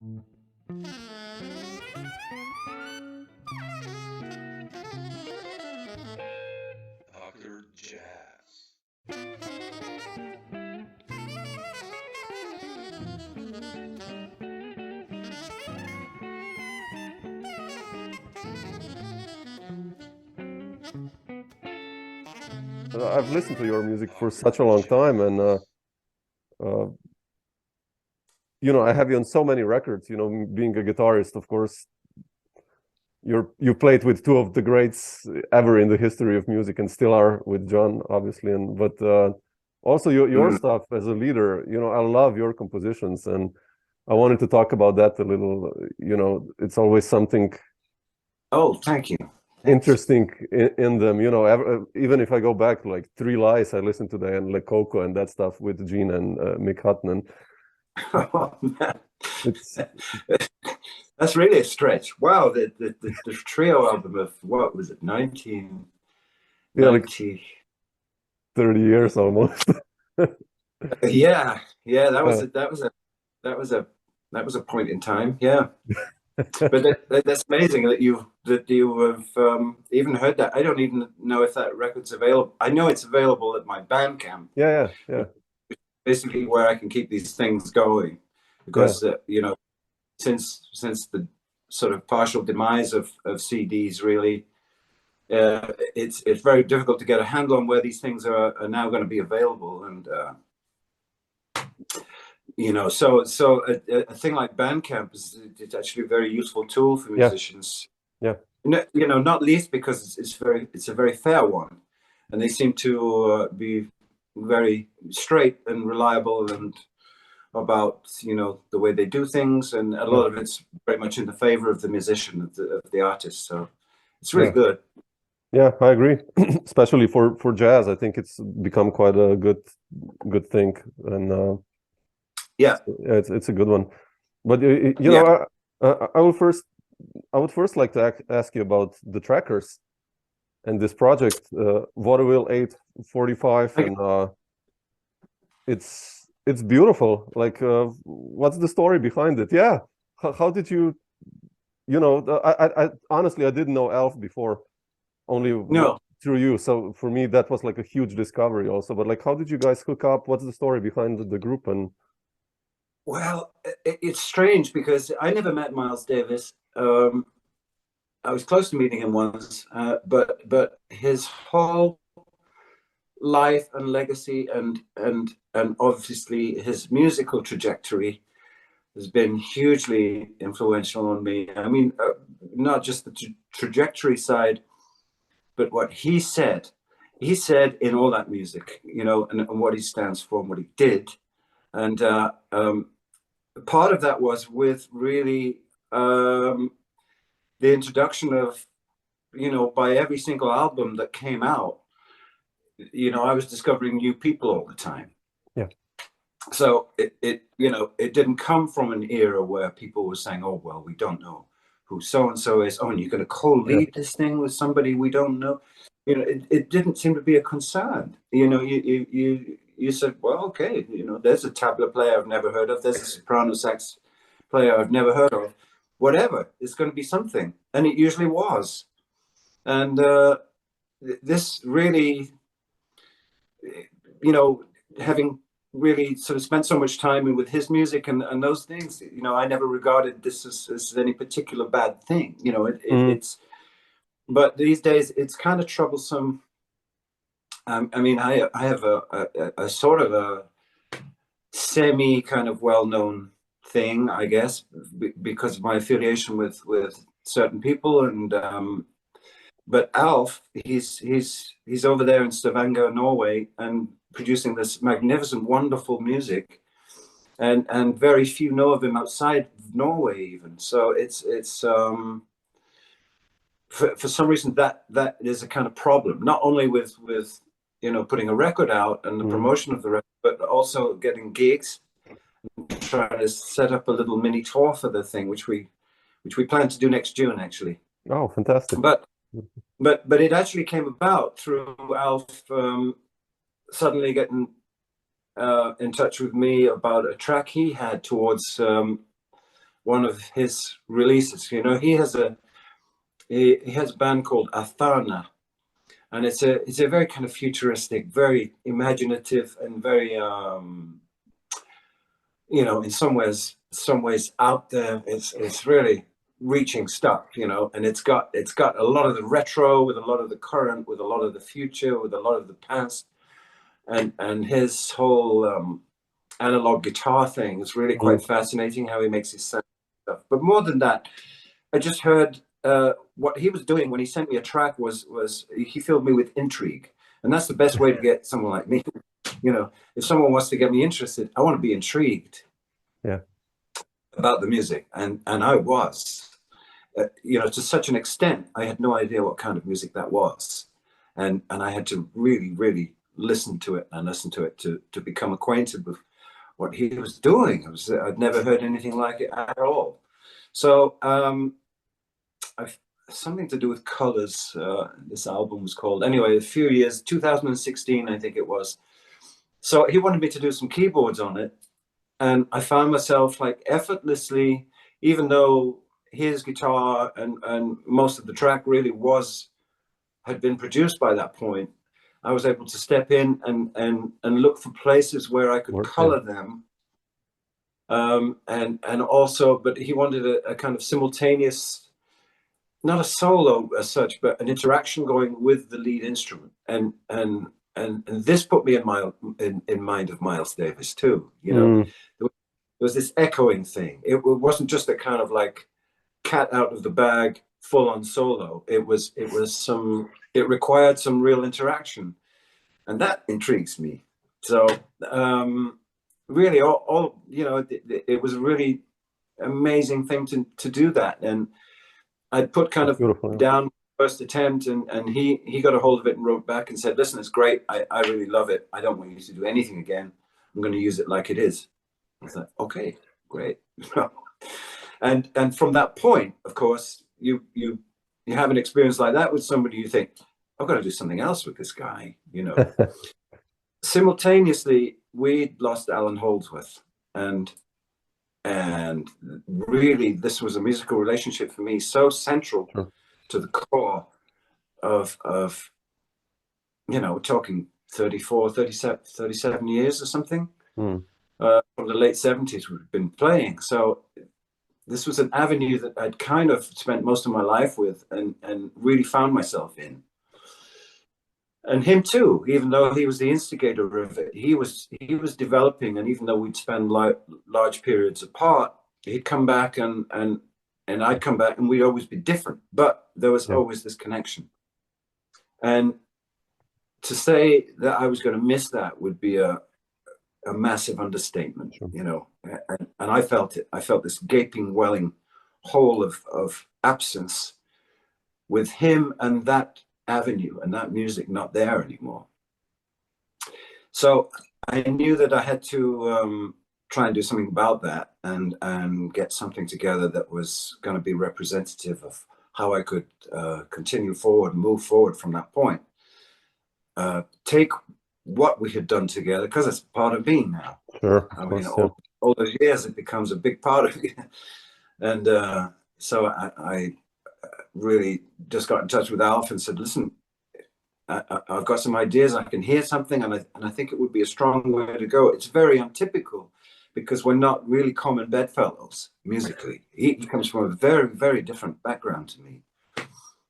Dr. Jazz. I've listened to your music for such a long time, and I have you on so many records. Being a guitarist, of course, you played with two of the greats ever in the history of music, and still are with John, obviously. But also your stuff as a leader. I love your compositions, and I wanted to talk about that a little. It's always something. Oh, thank you. Interesting in them, even if I go back like Three Lies, I listened to that, and Le Coco and that stuff with Gene and Mick Hutton. Oh, man. That's really a stretch. Wow, the trio album of what was it, 1990? Yeah, like 30 years almost. yeah, that was a point in time. Yeah. But that's amazing that you have even heard that. I don't even know if that record's available. I know it's available at my bandcamp. Yeah. Basically, where I can keep these things going, because since the sort of partial demise of CDs, really, it's very difficult to get a handle on where these things are now going to be available, and. So a thing like Bandcamp it's actually a very useful tool for musicians. Yeah. Not least because it's a very fair one, and they seem to be very straight and reliable and about the way they do things, and a lot of it's very much in the favor of the musician, of the artist. So it's really good. Yeah, I agree. Especially for jazz, I think it's become quite a good thing, and. Yeah, it's a good one, but I would first like to ask you about the trackers and this project, Vaudeville 845, and it's beautiful. Like, what's the story behind it? Yeah, how did you? I honestly I didn't know Elf before, only through you. So for me that was like a huge discovery also. But like, how did you guys hook up? What's the story behind the group? And well, it's strange because I never met Miles Davis. I was close to meeting him once, but his whole life and legacy and obviously his musical trajectory has been hugely influential on me. I mean, not just the trajectory side, but what he said. He said in all that music, and what he stands for and what he did. And part of that was with really the introduction of, by every single album that came out, I was discovering new people all the time. Yeah. So it didn't come from an era where people were saying, oh, well, we don't know who so-and-so is. Oh, and you're going to co-lead this thing with somebody we don't know. It didn't seem to be a concern. You said, well, okay, there's a tabla player I've never heard of. There's a soprano sax player I've never heard of. Whatever, it's going to be something. And it usually was. And this really, having really sort of spent so much time with his music and those things, I never regarded this as any particular bad thing. It's, but these days it's kind of troublesome. I mean, I have a sort of a semi kind of well-known thing, I guess, because of my affiliation with certain people, and but Alf, he's over there in Stavanger, Norway, and producing this magnificent, wonderful music, and very few know of him outside Norway even. So it's for some reason that is a kind of problem, not only with putting a record out and the promotion of the record, but also getting gigs, trying to set up a little mini tour for the thing, which we plan to do next June, actually. Oh, fantastic! But it actually came about through Alf suddenly getting in touch with me about a track he had towards one of his releases. You know, he has a band called Hana, and it's a very kind of futuristic, very imaginative, and very you know, in some ways out there. It's really reaching stuff, you know, and it's got a lot of the retro with a lot of the current, with a lot of the future, with a lot of the past, and his whole analog guitar thing is really quite fascinating, how he makes his sound stuff. But more than that, I just heard what he was doing when he sent me a track was he filled me with intrigue, and that's the best way to get someone like me. You know, if someone wants to get me interested, I want to be intrigued, about the music, and I was, you know, to such an extent, I had no idea what kind of music that was, and I had to really listen to it to become acquainted with what he was doing. I'd never heard anything like it at all. So something to do with colors. This album was called, anyway, a few years, 2016, I think it was. So he wanted me to do some keyboards on it, and I found myself like effortlessly, even though his guitar and most of the track really had been produced by that point, I was able to step in and look for places where I could color them. And also, but he wanted a kind of simultaneous, not a solo as such, but an interaction going with the lead instrument. And this put me in mind of Miles Davis too. You know, there was this echoing thing. It wasn't just a kind of like cat out of the bag, full on solo. It required some real interaction, and that intrigues me. So really, all you know, it was a really amazing thing to do that. And I put kind of down first attempt, and he got a hold of it and wrote back and said, listen, it's great. I really love it. I don't want you to do anything again. I'm going to use it like it is. I was like, okay, great. And from that point, of course, you have an experience like that with somebody, you think, I've got to do something else with this guy, you know. Simultaneously, we'd lost Alan Holdsworth, and really this was a musical relationship for me so central to the core of you know, we're talking 37 years or something. From the late 70s we've been playing. So this was an avenue that I'd kind of spent most of my life with and really found myself in. And him too, even though he was the instigator of it, he was developing, and even though we'd spend large periods apart, he'd come back and I'd come back, and we'd always be different, but there was always this connection. And to say that I was going to miss that would be a massive understatement, you know. And I felt it. I felt this gaping, welling hole of absence with him and that avenue and that music not there anymore. So I knew that I had to try and do something about that and get something together that was going to be representative of how I could continue forward and move forward from that point. Take what we had done together, because it's part of me now. I mean, all those years, it becomes a big part of me. And so I really just got in touch with Alf and said, listen, I've got some ideas. I can hear something, and I think it would be a strong way to go. It's very untypical because we're not really common bedfellows musically. He comes from a very, very different background to me,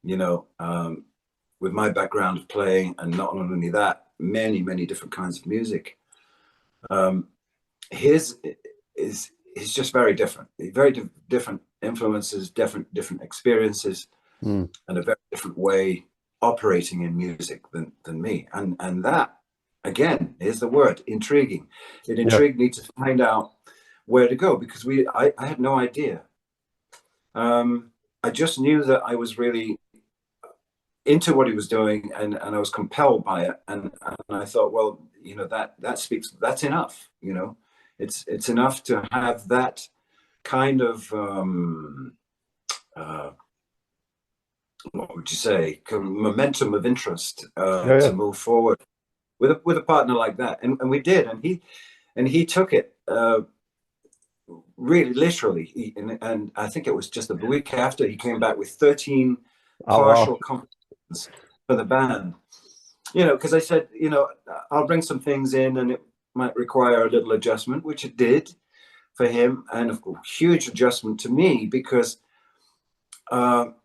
you know, with my background of playing, and not only that, many, many different kinds of music. His is just very different, very different influences, different experiences, and a very different way operating in music than me. And that, again, is the word, intriguing. It intrigued me to find out where to go, because I had no idea. I just knew that I was really into what he was doing, and I was compelled by it, and I thought, well, you know, that's enough, you know. It's enough to have that kind of what would you say, momentum of interest to move forward with a partner like that, and we did, and he took it really literally, and I think it was just a week after, he came back with 13 Oh, partial wow. compositions for the band. Because I said, I'll bring some things in and it might require a little adjustment, which it did for him, and a huge adjustment to me because, for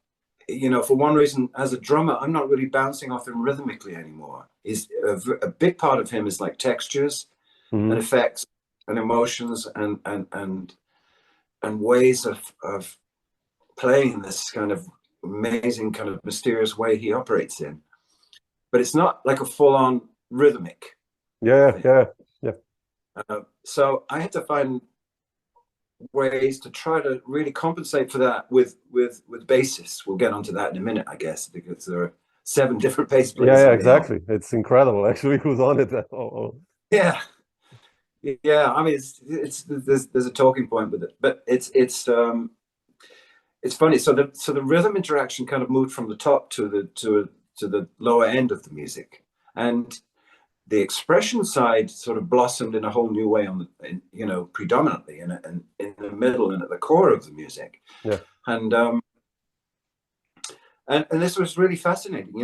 one reason, as a drummer, I'm not really bouncing off him rhythmically anymore. He's a big part of him is like textures and effects and emotions and ways of playing in this kind of amazing, kind of mysterious way he operates in. But it's not like a full-on rhythmic. Yeah. So I had to find ways to try to really compensate for that with bassists. We'll get onto that in a minute, I guess, because there are 7 different bass players. Yeah, exactly. It's incredible, actually, who's on it. Yeah. I mean, there's a talking point with it, but it's funny. So the rhythm interaction kind of moved from the top to the lower end of the music, and the expression side sort of blossomed in a whole new way predominantly in the middle and at the core of the music. Yeah. And this was really fascinating.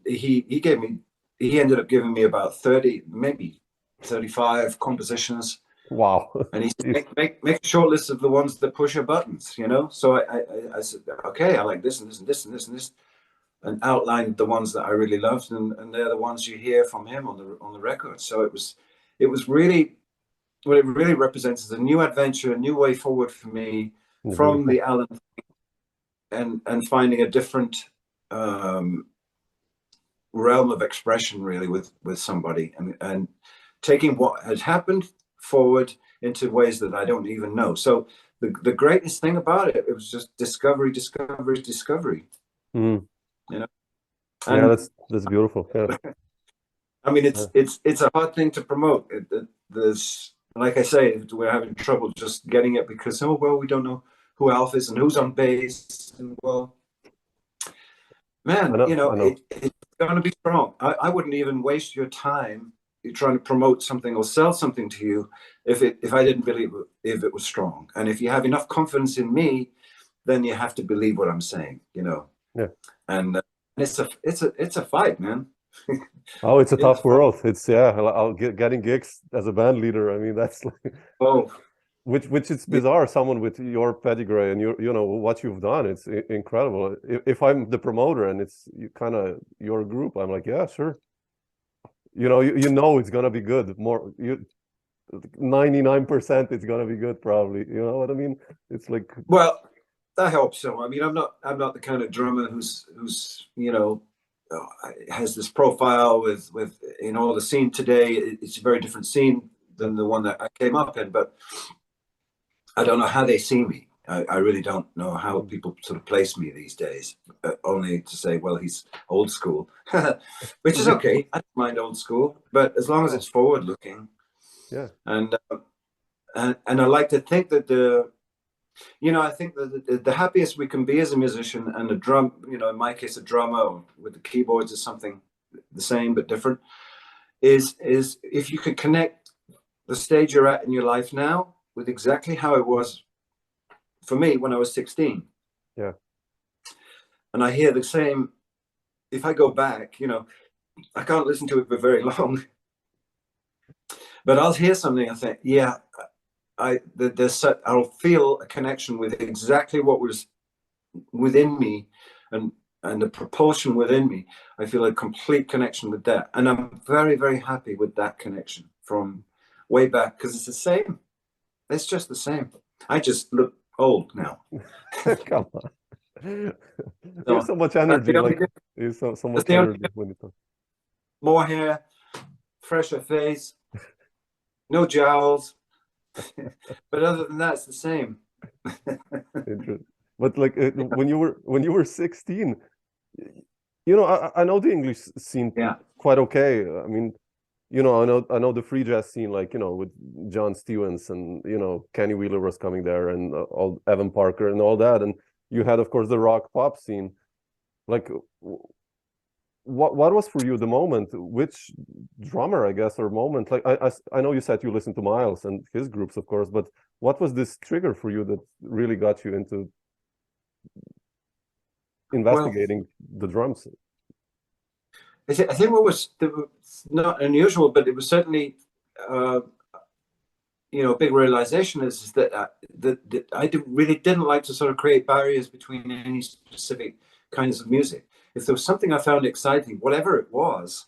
He ended up giving me about 30, maybe 35 compositions. Wow. And he said, make a short list of the ones that push your buttons, So I said, okay, I like this and this and this and this and this, and outlined the ones that I really loved, and they're the ones you hear from him on the record. So it was really, what it really represents is a new adventure, a new way forward for me from the Alan, and finding a different realm of expression really with somebody, and taking what had happened forward into ways that I don't even know. So the greatest thing about it was just discovery. Yeah, that's beautiful. Yeah. I mean, it's a hard thing to promote. There's, like I say, we're having trouble just getting it because we don't know who Alf is and who's on bass, and man, it's going to be strong. I wouldn't even waste your time trying to promote something or sell something to you if I didn't believe if it was strong. And if you have enough confidence in me, then you have to believe what I'm saying. Yeah. And it's a fight, man. Oh, it's a tough world. It's getting gigs as a band leader. I mean, that's like, which is bizarre. Someone with your pedigree and what you've done, it's incredible. If I'm the promoter and it's kind of your group, I'm like, yeah, sure. It's gonna be good. 99% it's gonna be good, probably. You know what I mean? It's like, well, I hope so. I mean, I'm not the kind of drummer who's has this profile with the scene today. It's a very different scene than the one that I came up in, but I don't know how they see me. I really don't know how people sort of place me these days, only to say, well, he's old school, which is okay. I don't mind old school, but as long as it's forward looking. Yeah. And I like to think that I think that the happiest we can be as a musician, and a drum, in my case, a drummer with the keyboards is something the same but different, is if you could connect the stage you're at in your life now with exactly how it was for me when I was 16. Yeah. And I hear the same, if I go back, I can't listen to it for very long, but I'll hear something, I think, yeah, I'll feel a connection with exactly what was within me, and the propulsion within me. I feel a complete connection with that, and I'm very, very happy with that connection from way back, because it's the same. It's just the same. I just look old now. Come on. You have so much energy. You so much energy when you talk. More hair, fresher face, no jowls. But other than that, it's the same. But like when you were 16, I know the English scene quite okay. I mean, I know the free jazz scene, like, with John Stevens and, Kenny Wheeler was coming there, and all Evan Parker and all that. And you had, of course, the rock pop scene. Like, what was for you the moment? Which drummer, I guess, or moment? Like, I know you said you listened to Miles and his groups, of course, but what was this trigger for you that really got you into investigating the drums? I think what was not unusual, but it was certainly, you know, a big realization is that that I really didn't like to sort of create barriers between any specific kinds of music. If there was something I found exciting, whatever it was,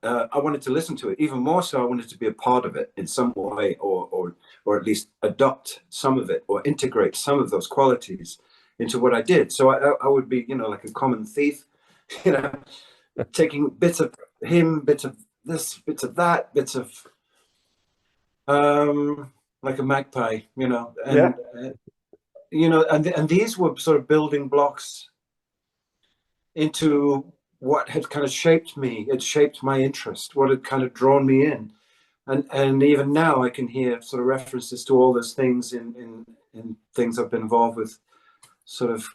I wanted to listen to it. Even more so, I wanted to be a part of it in some way, or at least adopt some of it, or integrate some of those qualities into what I did. So I would be, you know, like a common thief, you know, taking bits of him, bits of this, bits of that, bits of like a magpie, you know, and you know, and these were sort of building blocks into what had kind of shaped me. It shaped my interest, what had kind of drawn me in, and even now I can hear sort of references to all those things in things I've been involved with, sort of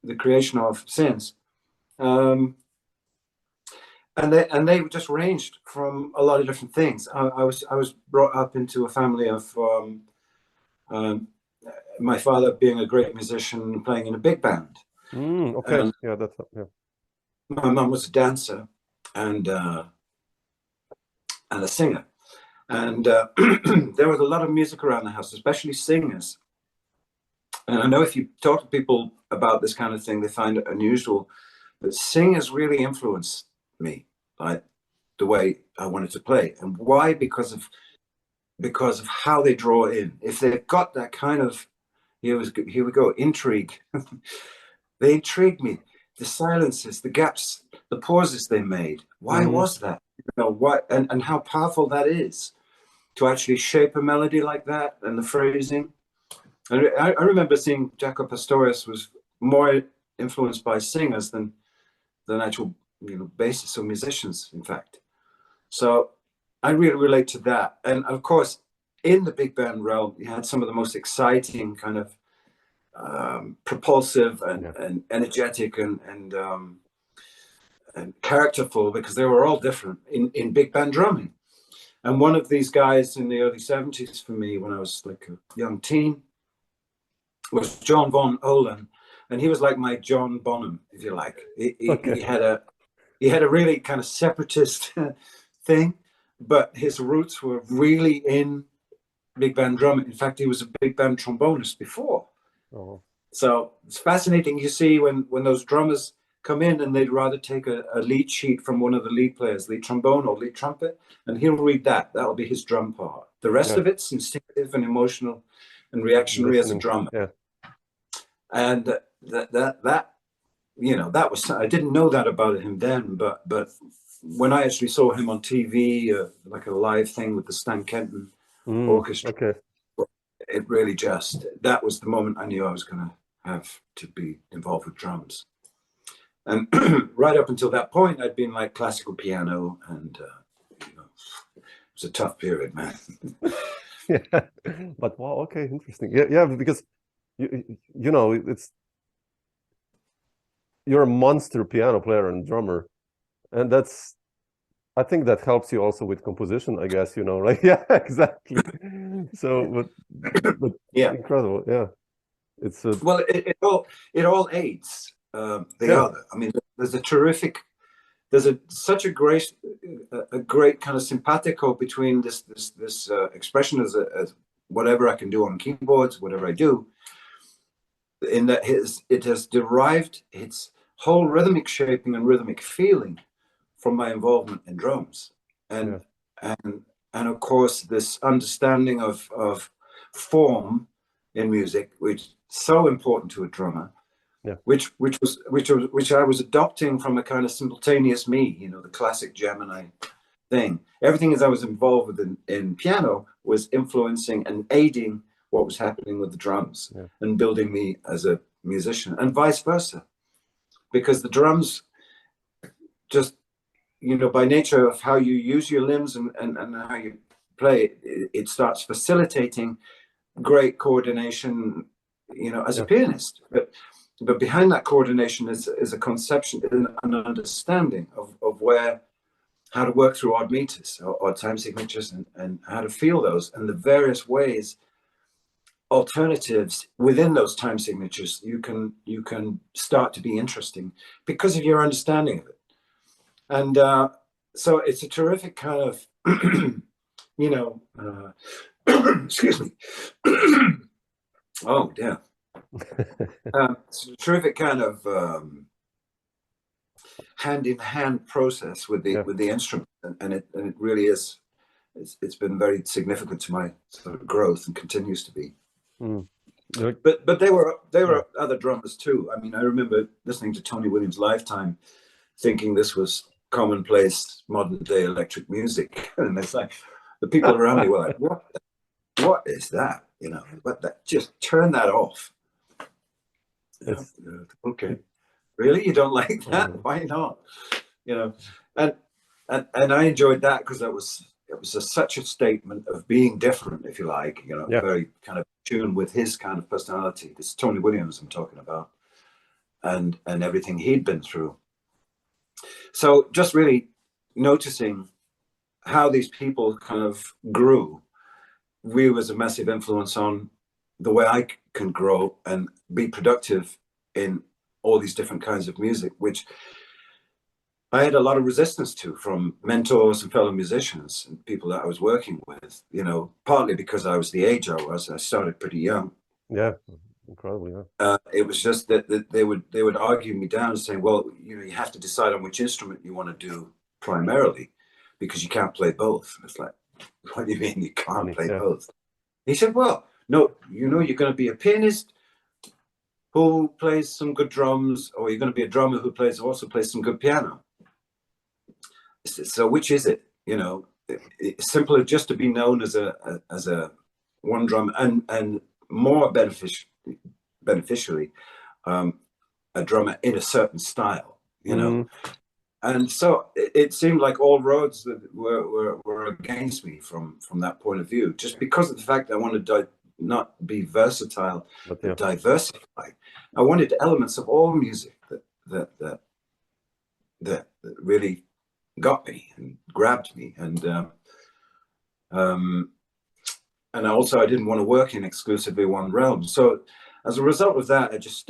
the creation of since. And they just ranged from a lot of different things. I was brought up into a family of my father being a great musician, playing in a big band. Okay, and yeah, that's my mum was a dancer and a singer, and there was a lot of music around the house, especially singers. And I know if you talk to people about this kind of thing, they find it unusual, but singers really influenced me, like the way I wanted to play. And why? Because of how they draw in. If they've got that kind of, here we go, intrigue, they intrigued me. The silences, the gaps, the pauses they made. Why was that? You know, what, and how powerful that is to actually shape a melody like that, and the phrasing. And I remember seeing Jaco Pastorius was more influenced by singers than actual, you know, bassists or musicians, in fact. So I really relate to that. And of course, in the big band realm, you had some of the most exciting kind of propulsive and energetic and characterful, because they were all different in big band drumming. And one of these guys in the early 70s for me, when I was like a young teen, was John Von Olen, and he was like my John Bonham, if you like. He had a really kind of separatist thing, but his roots were really in big band drumming. In fact, he was a big band trombonist before. Oh. So it's fascinating. You see when those drummers come in and they'd rather take a lead sheet from one of the lead players, lead trombone or lead trumpet, and he'll read that. That'll be his drum part. The rest of it's instinctive and emotional and reactionary as a drummer. Yeah. And that you know, that was, I didn't know that about him then, but when I actually saw him on TV, like a live thing with the Stan Kenton orchestra, it really just, that was the moment I knew I was going to have to be involved with drums. And right up until that point, I'd been like classical piano, and you know, it was a tough period, man. Yeah, but wow, okay, interesting. Yeah, because you know, you're a monster piano player and drummer, and I think that helps you also with composition, I guess, you know, like, yeah, exactly. So, but yeah, incredible. Yeah, it's well, it all aids the other. I mean, there's such a great kind of simpatico between this expression as whatever I can do on keyboards, whatever I do, in that it has derived its whole rhythmic shaping and rhythmic feeling from my involvement in drums, and of course this understanding of form in music, which is so important to a drummer, which I was adopting from a kind of simultaneous me, you know, the classic Gemini thing. Everything as I was involved with in piano was influencing and aiding what was happening with the drums and building me as a musician, and vice versa, because the drums just, you know, by nature of how you use your limbs and how you play, it starts facilitating great coordination, you know, as a pianist. But behind that coordination is a conception, an understanding of how to work through odd meters or time signatures, and how to feel those, and the various ways alternatives within those time signatures, you can start to be interesting because of your understanding of it. And so it's a terrific kind of, you know, excuse me. Oh, yeah. It's a terrific kind of hand-in-hand process with the instrument, and it really is. It's been very significant to my sort of growth and continues to be. Mm. But they were other drummers too. I mean, I remember listening to Tony Williams' Lifetime, thinking this was commonplace modern day electric music, and it's like the people around me were like, "What is that? You know, what that? Just turn that off." Okay, really? You don't like that? Why not? You know, and I enjoyed that because it was such a statement of being different, if you like. You know, very kind of tuned with his kind of personality. This is Tony Williams I'm talking about, and everything he'd been through. So just really noticing how these people kind of grew really was a massive influence on the way I can grow and be productive in all these different kinds of music, which I had a lot of resistance to from mentors and fellow musicians and people that I was working with, you know, partly because I was the age I was. I started pretty young. Yeah, incredibly, yeah. It was just that they would argue me down, saying, well, you know, you have to decide on which instrument you want to do primarily because you can't play both. And it's like, what do you mean you can't play both? He said, well, no, you know, you're going to be a pianist who plays some good drums, or you're going to be a drummer who also plays some good piano. So which is it? You know, it's simpler just to be known as a one drum and more beneficially a drummer in a certain style, you know. And so it seemed like all roads that were against me from that point of view, just because of the fact that I wanted to not be versatile, but diversify. I wanted elements of all music that really got me and grabbed me, and also I didn't want to work in exclusively one realm. So as a result of that, I just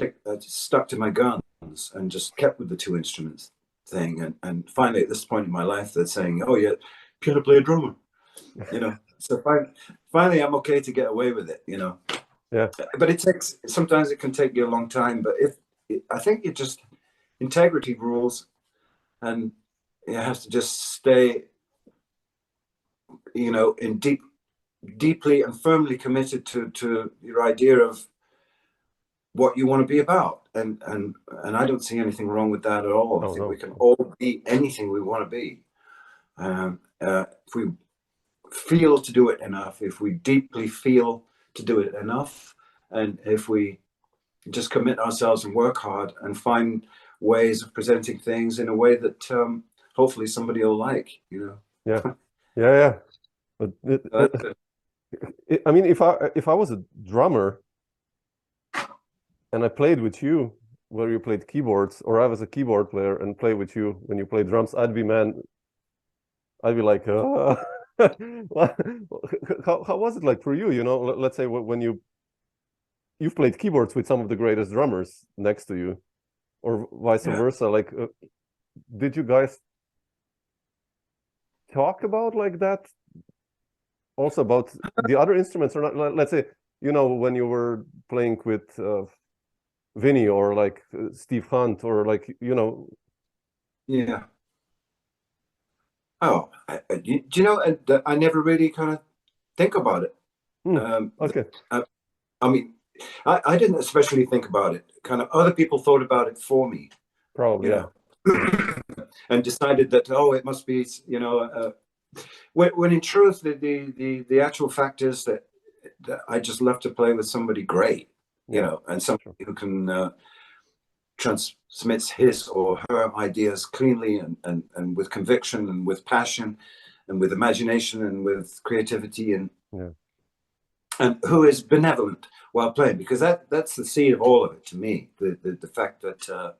stuck to my guns and just kept with the two instruments thing. And finally, at this point in my life, they're saying, "Oh yeah, piano player, drummer," you know. So finally, I'm okay to get away with it, you know. Yeah. But sometimes it can take you a long time. But I think it just integrity rules, and you have to just stay, you know, deeply and firmly committed to your idea of what you want to be about, and I don't see anything wrong with that at all. I think we can all be anything we want to be, if we feel to do it enough, if we deeply feel to do it enough, and if we just commit ourselves and work hard and find ways of presenting things in a way that hopefully somebody will like, you know. Yeah. But I mean, if I was a drummer and I played with you where you played keyboards, or I was a keyboard player and played with you when you played drums, I'd be like, how was it like for you? You know, let's say when you've played keyboards with some of the greatest drummers next to you, or vice versa. Like, did you guys talk about like that? Also about the other instruments, or not? Let's say, you know, when you were playing with Vinny or like Steve Hunt, or like, you know. Yeah. Oh, do you know, I never really kind of think about it. Okay. I mean, I didn't especially think about it. Kind of other people thought about it for me. Probably, yeah. And decided that, it must be, you know, when in truth, the actual fact is that I just love to play with somebody great, you know, and somebody who can transmits his or her ideas cleanly and with conviction and with passion and with imagination and with creativity, and who is benevolent while playing, because that's the seed of all of it to me. The fact that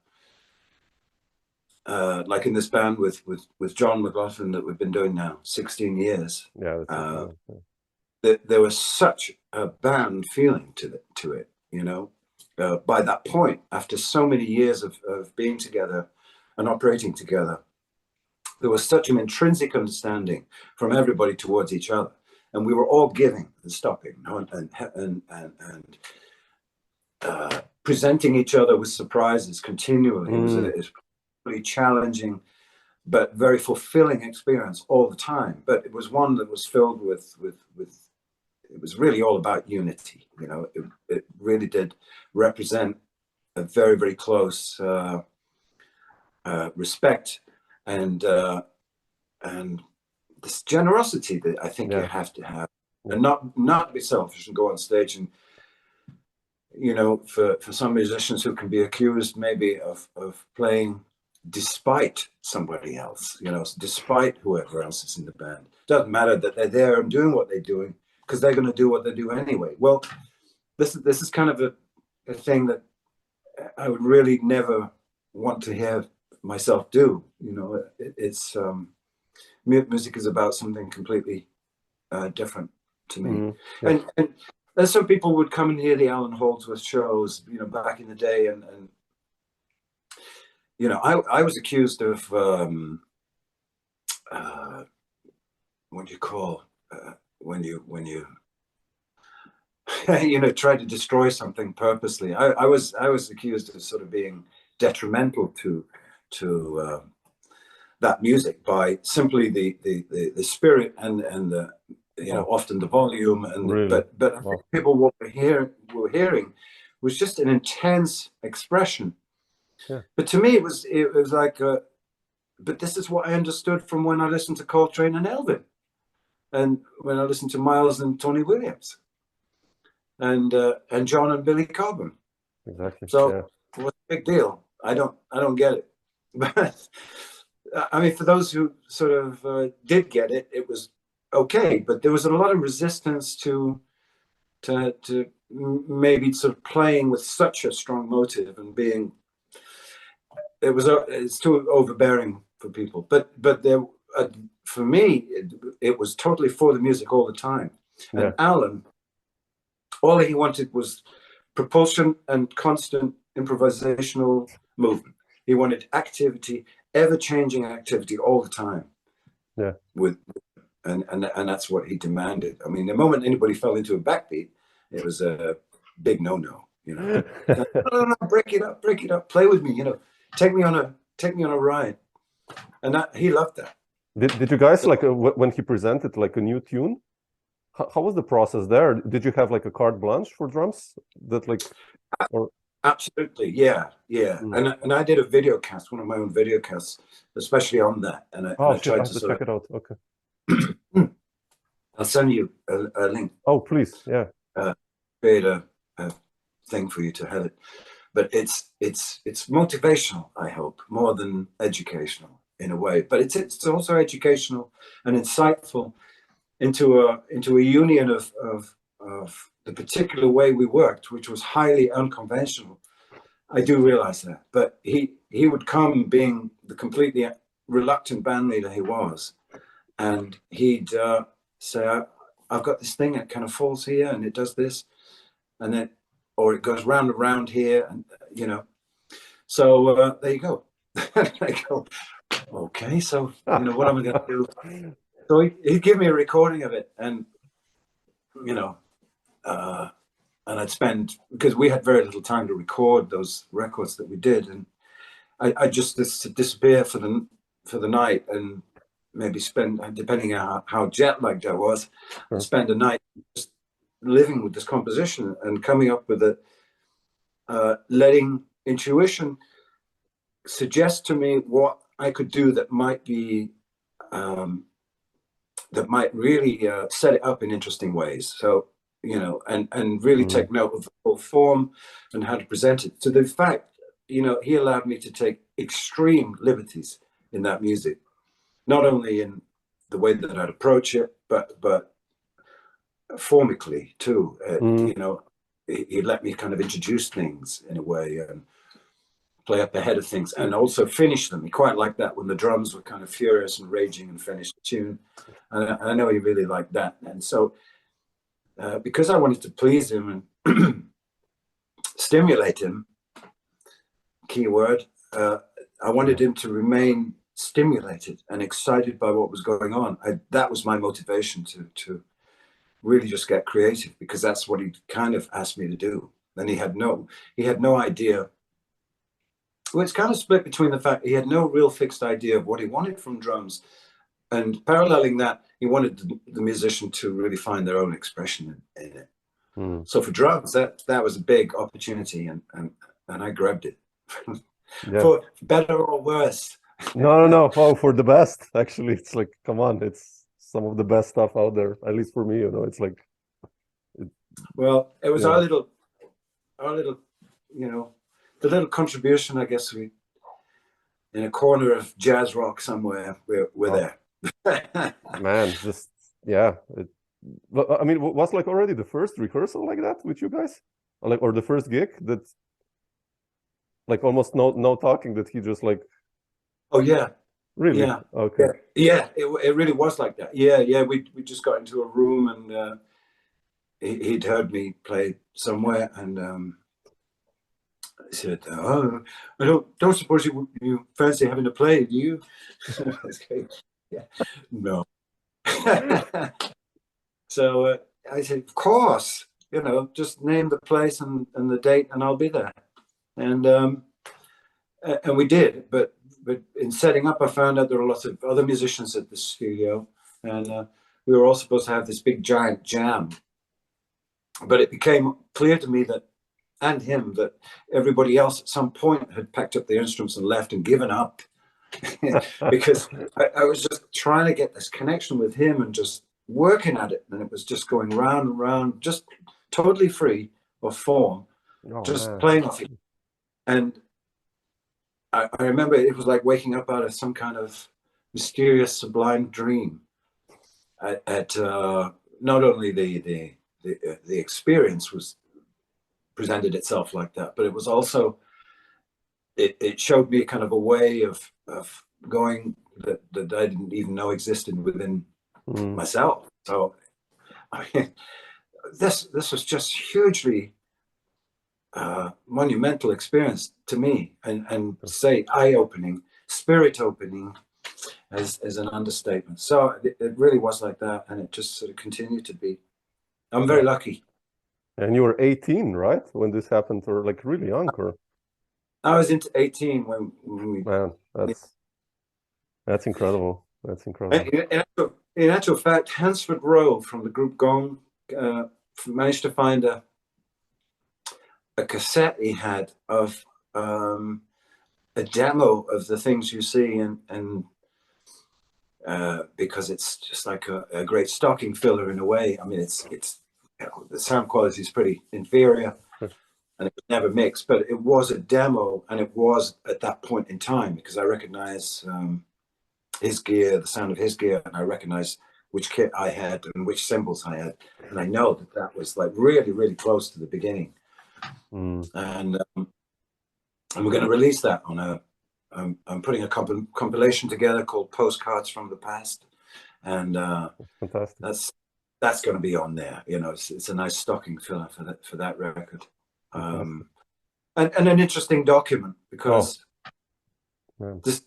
like in this band with John McLaughlin that we've been doing now 16 years, there was such a band feeling to it, you know. By that point, after so many years of being together and operating together, there was such an intrinsic understanding from everybody towards each other, and we were all giving and stopping, and presenting each other with surprises continually. It was really challenging, but very fulfilling experience all the time. But it was one that was filled with it was really all about unity. You know, it really did represent a very, very close respect and this generosity that I think you have to have, and not be selfish and go on stage and, you know, for some musicians who can be accused maybe of playing despite somebody else, you know, despite whoever else is in the band. Doesn't matter that they're there and doing what they're doing, because they're going to do what they do anyway. Well, this is kind of a thing that I would really never want to hear myself do. You know, it's music is about something completely different to me. And some people would come and hear the Alan Holdsworth shows, you know, back in the day, and you know, I was accused of what do you call when you you know, try to destroy something purposely. I was accused of sort of being detrimental to that music by simply the spirit and the, you know, often the volume, and really? but I think people were hearing was just an intense expression. But to me it was like but this is what I understood from when I listened to Coltrane and Elvin, and when I listened to Miles and Tony Williams, and John and Billy Cobham. Exactly. So what's the big deal? I don't get it. But I mean, for those who sort of did get it, it was okay. But there was a lot of resistance to maybe sort of playing with such a strong motive and being. It's too overbearing for people. But there, for me, it was totally for the music all the time. And Alan, all he wanted was propulsion and constant improvisational movement. He wanted activity, ever-changing activity all the time. And that's what he demanded. I mean, the moment anybody fell into a backbeat, it was a big no-no. You know, no, break it up, play with me. You know, take me on a ride. And he loved that. Did you guys, like, when he presented like a new tune? How was the process there? Did you have like a carte blanche for drums? That like, or... Absolutely, yeah. And I did a video cast, one of my own video casts, especially on that. And I tried to check it out. Okay. I'll send you a link. Oh, please, yeah. Create a thing for you to have it. But it's motivational, I hope, more than educational in a way. But it's also educational and insightful into a union of the particular way we worked, which was highly unconventional. I do realize that. But he would come being the completely reluctant band leader he was, and he'd say, I've got this thing, it kind of falls here and it does this, and then, or it goes round and round here, and you know. So there you go. I go, okay, so you know, what am I going to do? So he'd give me a recording of it, and you know, and I'd spend, because we had very little time to record those records that we did, and I just disappear for the night, and maybe spend, depending on how jet lagged I was, I'd spend a night just living with this composition and coming up with it, letting intuition suggest to me what I could do that might be that might really set it up in interesting ways. So, you know, and really take note of the whole form and how to present it. So the fact, you know, he allowed me to take extreme liberties in that music, not only in the way that I'd approach it, but formically too. You know, he let me kind of introduce things in a way and play up ahead of things, and also finish them. He quite liked that when the drums were kind of furious and raging and finished the tune. And I know he really liked that. And so because I wanted to please him and stimulate him, keyword, I wanted him to remain stimulated and excited by what was going on. That was my motivation to really just get creative, because that's what he kind of asked me to do. And he had no idea. Well, it's kind of split between the fact he had no real fixed idea of what he wanted from drums, and paralleling that, he wanted the musician to really find their own expression in it. So for drums, that was a big opportunity, and I grabbed it. For better or worse. No. Oh, for the best. Actually, it's like, come on, it's some of the best stuff out there. At least for me, you know, it's like. Well, it was our little, you know, the little contribution. I guess we, in a corner of jazz rock somewhere, we're there. Man, just I mean, was like already the first rehearsal like that with you guys, or the first gig that, like, almost no talking, that he just like. Oh yeah. Really? Yeah. Okay. Yeah. It really was like that. Yeah. We just got into a room, and he'd heard me play somewhere, and he said, "Oh, I don't suppose you fancy having to play, do you?" Yeah. No. So I said, "Of course, you know, just name the place and the date, and I'll be there." And we did, but in setting up, I found out there were lots of other musicians at the studio, and we were all supposed to have this big giant jam. But it became clear to me that everybody else at some point had packed up their instruments and left and given up, because I was just trying to get this connection with him and just working at it, and it was just going round and round, just totally free of form, playing off it. And I remember it was like waking up out of some kind of mysterious, sublime dream. At not only the experience was presented itself like that, but it was also it showed me kind of a way of going that I didn't even know existed within myself. So I mean, this was just hugely monumental experience to me, and say eye-opening, spirit-opening as an understatement. So it really was like that, and it just sort of continued to be. I'm very lucky. And you were 18, right, when this happened, or like really young, or? I was into 18 when we. Man, that's incredible. That's incredible. In actual fact, Hansford Rowe from the group Grong managed to find a cassette he had of a demo of the things you see, and because it's just like a great stocking filler in a way. I mean, it's you know, the sound quality is pretty inferior, and it was never mixed, but it was a demo, and it was at that point in time, because I recognize his gear, the sound of his gear, and I recognize which kit I had and which cymbals I had, and I know that was like really, really close to the beginning. And we're going to release that on I'm putting a compilation together called Postcards from the Past, and fantastic. That's going to be on there. You know, it's a nice stocking filler for that record, and an interesting document, because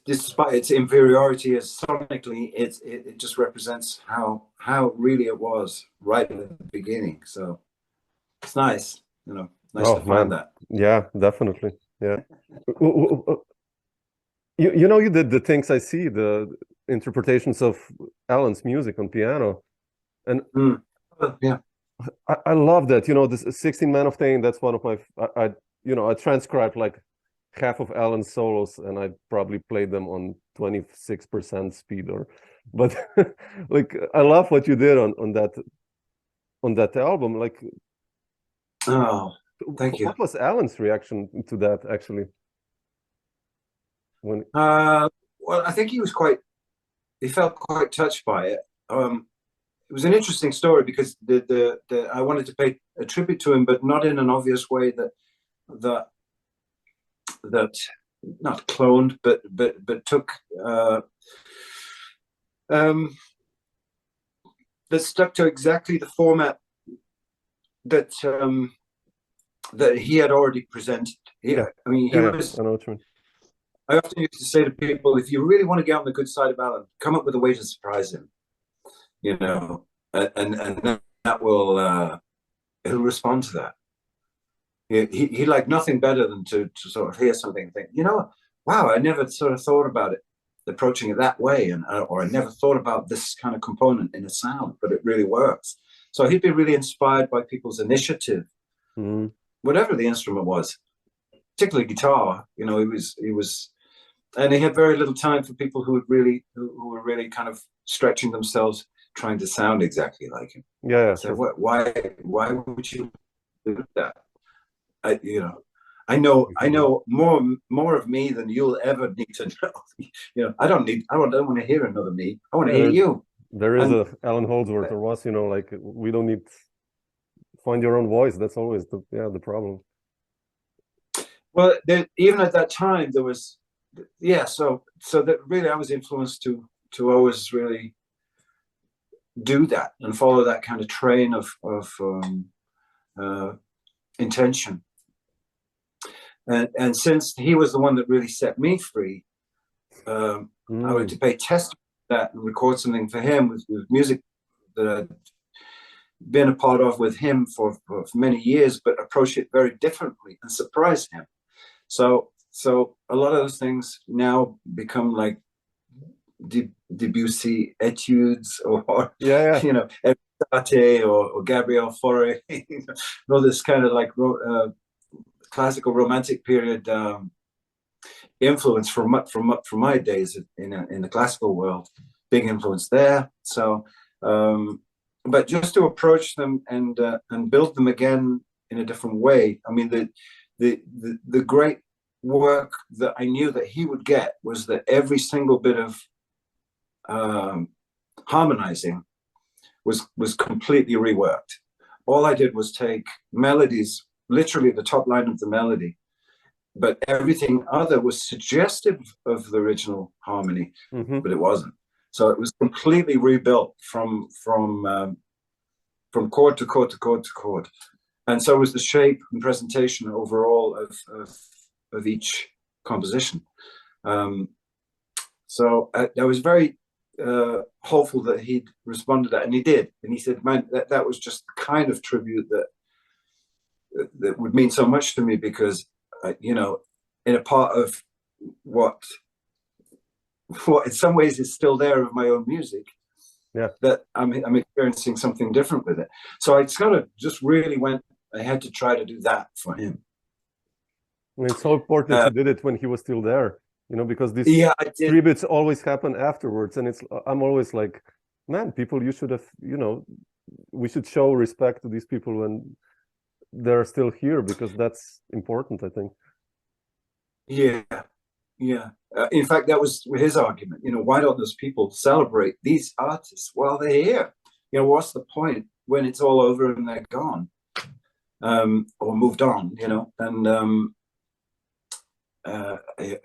despite its inferiority as sonically, it just represents how really it was right at the beginning. So it's nice, you know. Nice to find that. Yeah, definitely. Yeah. You know, you did the things I see, the interpretations of Alan's music on piano, and yeah, I love that. You know, this 16 Man of Thane. That's one of my. I transcribed like half of Alan's solos, and I probably played them on 26% speed, but like I love what you did on that album. Like, oh. Thank you. What was Alan's reaction to that, actually? When well, I think he felt quite touched by it. It was an interesting story, because I wanted to pay a tribute to him, but not in an obvious way that not cloned, but took that stuck to exactly the format that that he had already presented. I mean, he was. I know what you mean. I often used to say to people, if you really want to get on the good side of Alan, come up with a way to surprise him, you know, and that will he'll respond to that. He liked nothing better than to sort of hear something and think, you know, wow, I never sort of thought about it, approaching it that way, or I never thought about this kind of component in a sound, but it really works. So he'd be really inspired by people's initiative, whatever the instrument was, particularly guitar. You know, he was, and he had very little time for people who were really kind of stretching themselves, trying to sound exactly like him. Yeah. So why would you do that? I know more of me than you'll ever need to know. You know, I don't want to hear another me. I want to hear you. There is a Alan Holdsworth, or was, you know, like, we don't need find your own voice. That's always the problem. Well, even at that time there was, so that really I was influenced to always really do that and follow that kind of train of intention. And since he was the one that really set me free, I wanted to pay testimony to that and record something for him with music that I'd been a part of with him for many years, but approach it very differently and surprise him. So a lot of those things now become like Debussy etudes, or you know, Etienne or Gabriel Fauré, you know, all this kind of like classical romantic period influence from my days in the classical world. Big influence there. So, but just to approach them and build them again in a different way. I mean, the great work that I knew that he would get was that every single bit of harmonizing was completely reworked. All I did was take melodies, literally the top line of the melody, but everything other was suggestive of the original harmony, but it wasn't. So it was completely rebuilt from chord to chord to chord to chord, and so was the shape and presentation overall of each composition. So I was very hopeful that he'd respond to that, and he did. And he said, "Man, that was just the kind of tribute that would mean so much to me, because you know, in a part of what in some ways is still there of my own music, that I'm experiencing something different with it." So I kind of just really went ahead to try to do that for him. I mean, it's so important that you did it when he was still there, you know, because these tributes always happen afterwards, and I'm always like, man, people, you should have, you know, we should show respect to these people when they're still here, because that's important, I think. In fact, that was his argument. You know, why don't those people celebrate these artists while they're here? You know, what's the point when it's all over and they're gone, or moved on? You know, and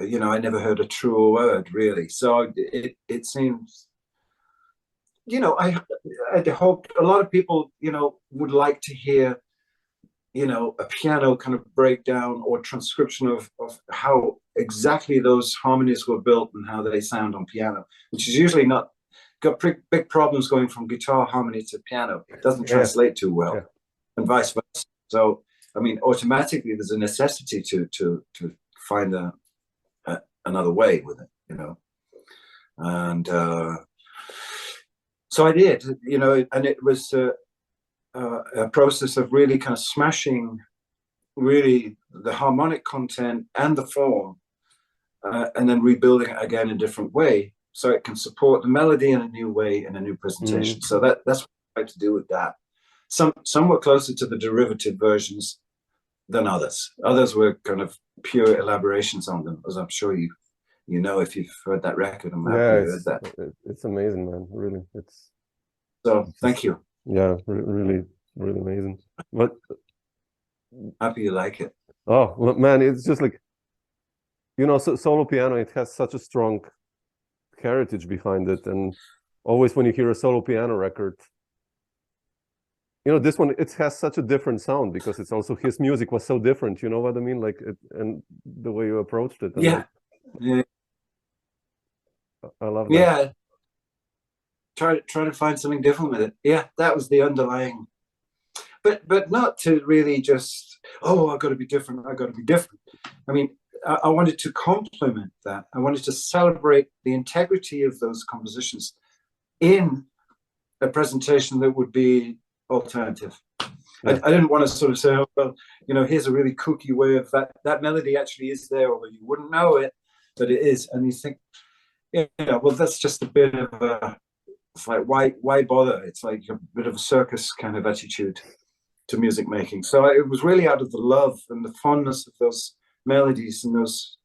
you know, I never heard a truer word, really. So it seems, you know, I'd hoped a lot of people, you know, would like to hear, you know, a piano kind of breakdown or transcription of how exactly those harmonies were built and how they sound on piano, which is usually not, got big problems going from guitar harmony to piano. It doesn't translate too well, and vice versa. So, I mean, automatically there's a necessity to find another way with it, you know. And so I did, you know, and it was a process of really kind of smashing really the harmonic content and the form, and then rebuilding it again in a different way, so it can support the melody in a new way, in a new presentation. So that's what I tried to do with that. Some were closer to the derivative versions than others. Others were kind of pure elaborations on them, as I'm sure you know if you've heard that record. I'm happy you heard that. It's amazing, man. Really, thank you. Yeah, really amazing. But happy you like it. Oh man, it's just like, you know, solo piano, it has such a strong heritage behind it, and always when you hear a solo piano record, you know, this one, it has such a different sound because it's also his music was so different. You know what I mean? Like it, and the way you approached it. Yeah, yeah, I love that. yeah. Try to find something different with it. Yeah, that was the underlying. But not to really just, oh, I've got to be different. I've got to be different. I mean, I wanted to complement that. I wanted to celebrate the integrity of those compositions in a presentation that would be alternative. Yeah. I didn't want to sort of say, oh, well, you know, here's a really kooky way of that melody actually is there, although you wouldn't know it, but it is. And you think, yeah, well, that's just a bit of a, it's like, why bother? It's like a bit of a circus kind of attitude to music making. So it was really out of the love and the fondness of those melodies and those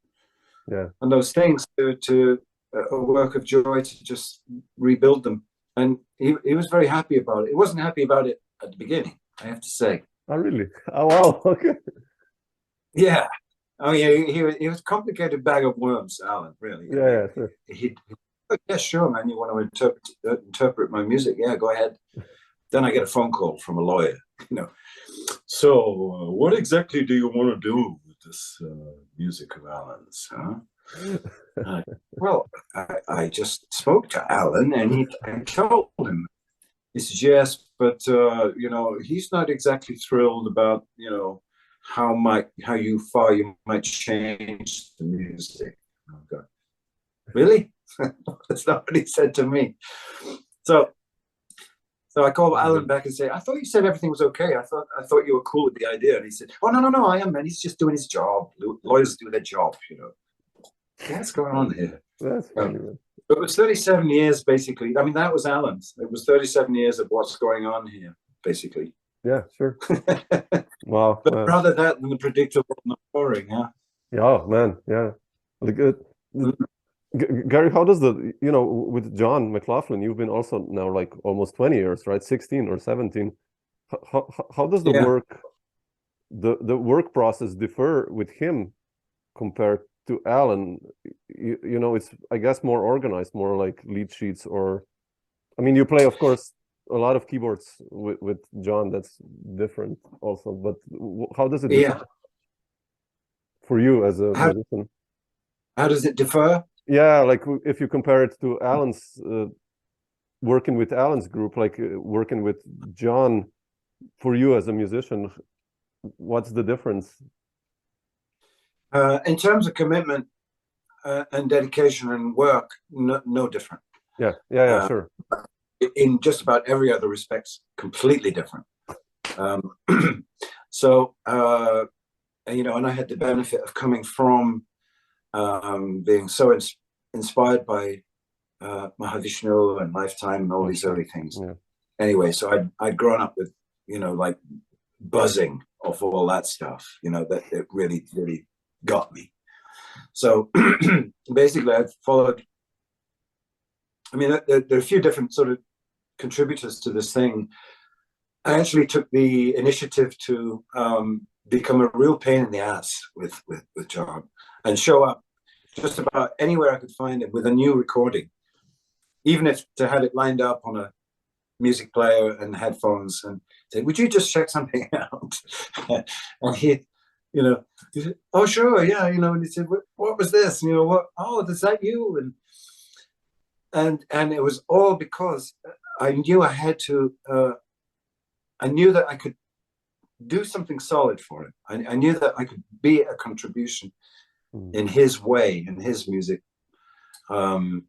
things to a work of joy to just rebuild them. And he was very happy about it. He wasn't happy about it at the beginning, I have to say. Oh, really? Oh, wow. Okay. Yeah. Oh, yeah. He was a complicated bag of worms, Alan, really. Yeah, sure. Yeah, sure, man. You want to interpret my music? Yeah, go ahead. Then I get a phone call from a lawyer, you know. So, what exactly do you want to do with this music of Alan's, huh? Well, I just spoke to Alan, and I told him. He says, yes, but you know, he's not exactly thrilled about, you know, how far you might change the music. Oh, God. Really? That's not what he said to me. So I called Alan back and say, I thought you said everything was okay. I thought you were cool with the idea. And he said, oh, no, I am, man. He's just doing his job. Lawyers do their job, you know. What's going on here? That's funny, man. It was 37 years, basically. I mean, that was Alan's. It was 37 years of what's going on here, basically. Yeah, sure. Wow. But rather that than the predictable and the boring, huh? Yeah, oh, man. Yeah. Gary, how does you know, with John McLaughlin, you've been also now like almost 20 years, right? 16 or 17. How does the work process differ with him compared to Alan? You know, it's, I guess, more organized, more like lead sheets, or, I mean, you play, of course, a lot of keyboards with John. That's different also, but how does it differ for you as a musician? How does it differ? Yeah, like if you compare it to Alan's, working with Alan's group, like working with John, for you as a musician, what's the difference? In terms of commitment and dedication and work, no different. Yeah, sure. In just about every other respect, completely different. So, you know, and I had the benefit of coming from being so inspired by Mahavishnu and Lifetime and all these early things. Yeah. Anyway, so I'd grown up with, you know, like buzzing off all that stuff, you know, that it really, really got me. So basically I followed, I mean, there are a few different sort of contributors to this thing. I actually took the initiative to become a real pain in the ass with John and show up just about anywhere I could find him with a new recording, even if to have it lined up on a music player and headphones, and say, would you just check something out? And he said, oh, sure, yeah, you know, and he said, what was this? And, you know, what? Oh, is that you? And it was all because I knew I had to, I knew that I could do something solid for him. I knew that I could be a contribution in his way, in his music. And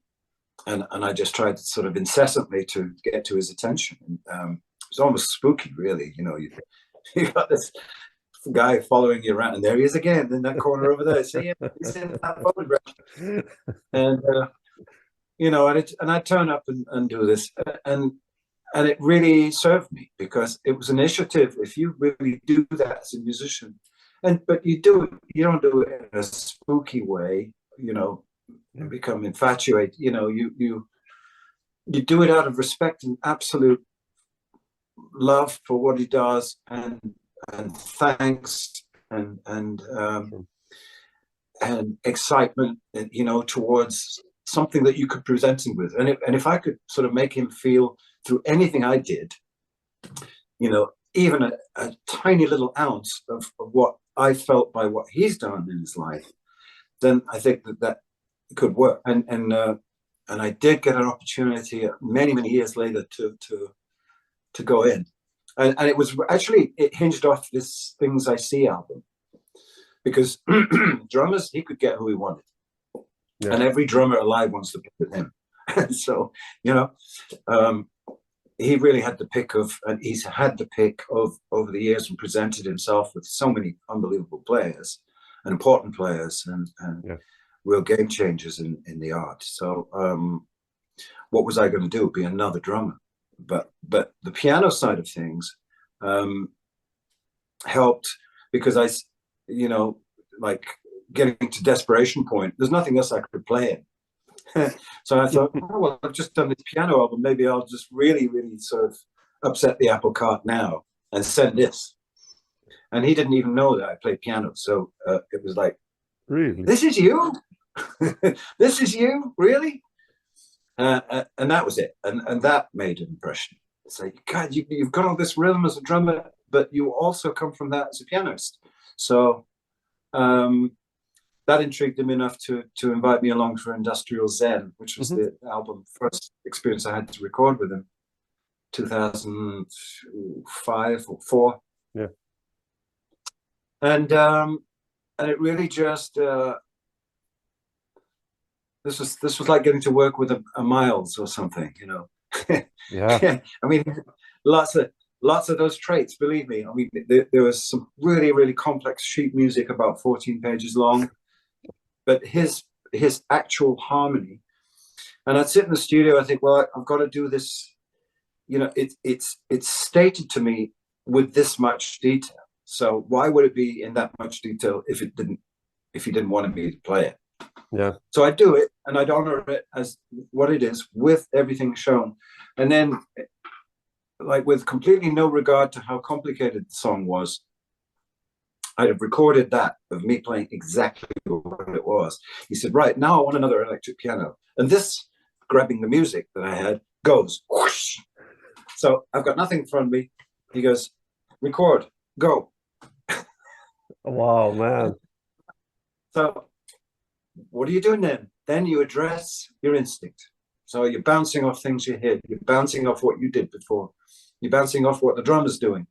I just tried sort of incessantly to get to his attention. And, it's almost spooky, really. You know, you got this guy following you around, and there he is again in that corner over there. See him? He's in that photograph. And you know, and I turn up and do this, and it really served me because it was an initiative. If you really do that as a musician, but you don't do it in a spooky way, you know, you become infatuated. You know, you do it out of respect and absolute love for what he does, and thanks and excitement, you know, towards something that you could present him with. And if I could sort of make him feel through anything I did even a tiny little ounce of what I felt by what he's done in his life, then I think that could work. And I did get an opportunity many years later to go in, and it was actually, it hinged off this Things I See album, because drummers, he could get who he wanted, and every drummer alive wants to play with him. So he really had the pick of, and he's had the pick of over the years, and presented himself with so many unbelievable players and important players, and real game changers in the art. So what was I going to do? Be another drummer? But the piano side of things helped, because I, like getting to desperation point, there's nothing else I could play in. So I thought, oh, well, I've just done this piano album, maybe I'll just really sort of upset the apple cart now and send this. And he didn't even know that I played piano, so it was like, really, this is you? This is you, really? And that was it, and that made an impression. It's like, God, you've got all this rhythm as a drummer, but you also come from that as a pianist. So that intrigued him enough to invite me along for Industrial Zen, which was the first experience I had to record with him, 2005 or 4. Yeah. And it really just this was like getting to work with a Miles or something, Yeah. I mean, lots of those traits, believe me. I mean, there was some really complex sheet music about 14 pages long, but his actual harmony. And I'd sit in the studio, I think, well, I've got to do this. It's stated to me with this much detail. So why would it be in that much detail if he didn't want me to play it? Yeah. So I'd do it, and I'd honor it as what it is, with everything shown. And then, like, with completely no regard to how complicated the song was, I'd have recorded that of me playing exactly what it was. He said, right, now I want another electric piano. And this, grabbing the music that I had, goes whoosh. So I've got nothing in front of me. He goes, record, go. Wow, man. So what are you doing then? Then you address your instinct. So you're bouncing off things you hear. You're bouncing off what you did before. You're bouncing off what the drummer's doing.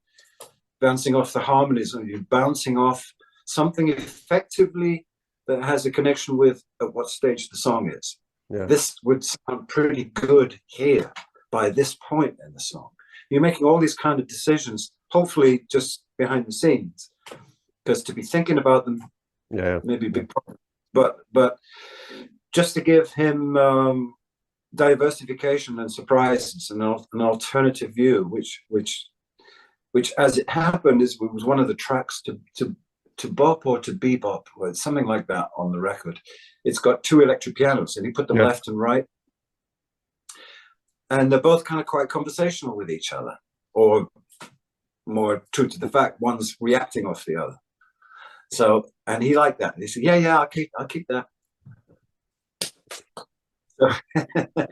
Bouncing off the harmonies. And you're bouncing off something effectively that has a connection with at what stage the song is. Yeah. This would sound pretty good here by this point in the song. You're making all these kind of decisions, hopefully just behind the scenes, because to be thinking about them, maybe a big problem. But just to give him diversification and surprises and an alternative view, which as it happened was one of the tracks to bop or to bebop, or something like that on the record. It's got 2 electric pianos, and he put them left and right, and they're both kind of quite conversational with each other, or more true to the fact, one's reacting off the other. So, and he liked that. And he said, yeah, I'll keep that. So,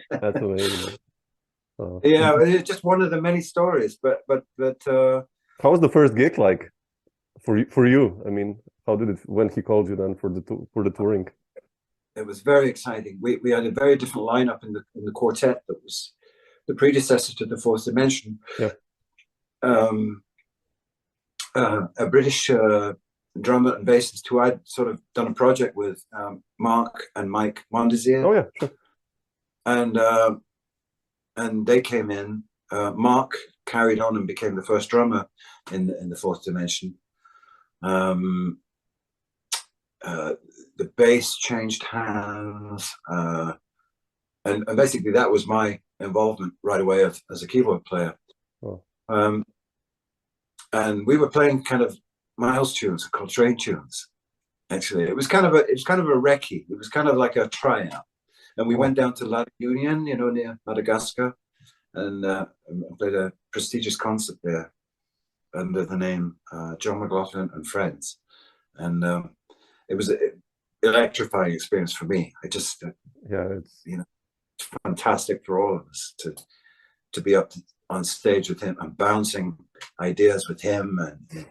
that's amazing. Yeah, it's just one of the many stories. But how was the first gig like for you? I mean, how did it, when he called you then for the touring? It was very exciting. We had a very different lineup in the quartet that was the predecessor to the Fourth Dimension. Yeah. A British drummer and bassist who I'd sort of done a project with, Mark and Mike Mondesier. Oh yeah, sure. And they came in. Mark carried on and became the first drummer in the Fourth Dimension. The bass changed hands, and basically that was my involvement right away as a keyboard player. Oh. And we were playing kind of Miles tunes called train tunes. Actually, it was kind of a recce. It was kind of like a tryout. And we went down to La Union, near Madagascar, and played a prestigious concert there under the name John McLaughlin and Friends. And it was an electrifying experience for me. I just, it's fantastic for all of us to be up on stage with him and bouncing ideas with him, and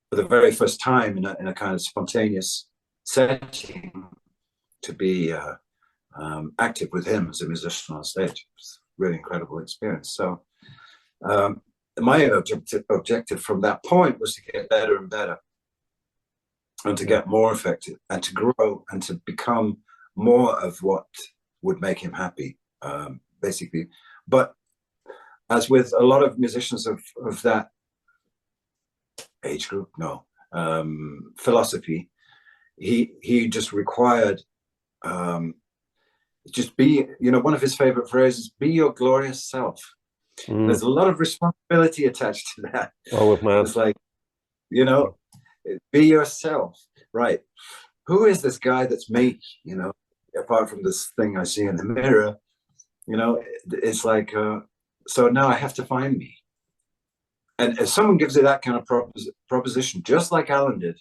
for the very first time in a kind of spontaneous setting, to be active with him as a musician on stage. It was a really incredible experience. So my objective from that point was to get better and better, and to get more effective, and to grow, and to become more of what would make him happy, basically. But as with a lot of musicians of that age group, philosophy, he just required, just be, one of his favorite phrases, be your glorious self. There's a lot of responsibility attached to that. Oh, man. It's like, be yourself, right? Who is this guy that's me, apart from this thing I see in the mirror? It's like, so now I have to find me. And if someone gives you that kind of proposition, just like Alan did,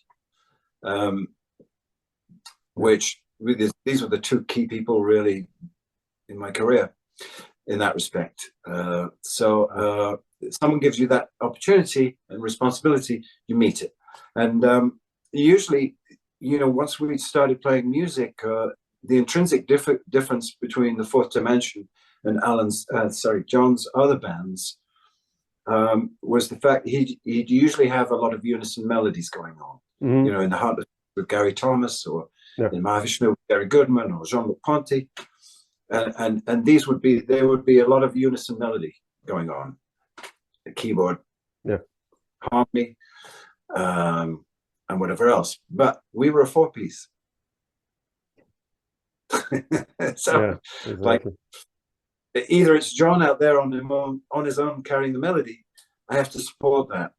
which these were the two key people really in my career in that respect. So someone gives you that opportunity and responsibility, you meet it. And usually, once we started playing music, the intrinsic difference between the Fourth Dimension and John's other bands was the fact he'd usually have a lot of unison melodies going on. In the Heart with Gary Thomas, or in Mahavishnu with Gary Goodman, or Jean-Luc Ponty, and there would be a lot of unison melody going on, the keyboard, harmony, and whatever else. But we were a four-piece. So, exactly. Like, either it's John out there on his own carrying the melody, I have to support that.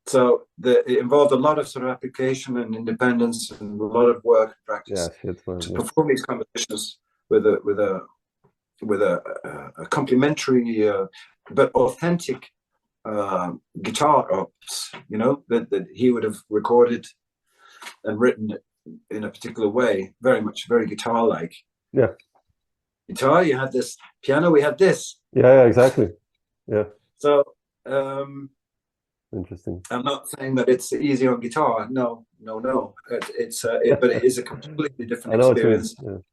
So it involved a lot of sort of application and independence, and a lot of work and practice to perform these compositions with a complementary but authentic guitar ops, that he would have recorded and written in a particular way, very guitar-like. Yeah. Guitar, you had this. Piano, we had this. Yeah, exactly. Yeah. So, interesting. I'm not saying that it's easy on guitar. No. But it is a completely different experience to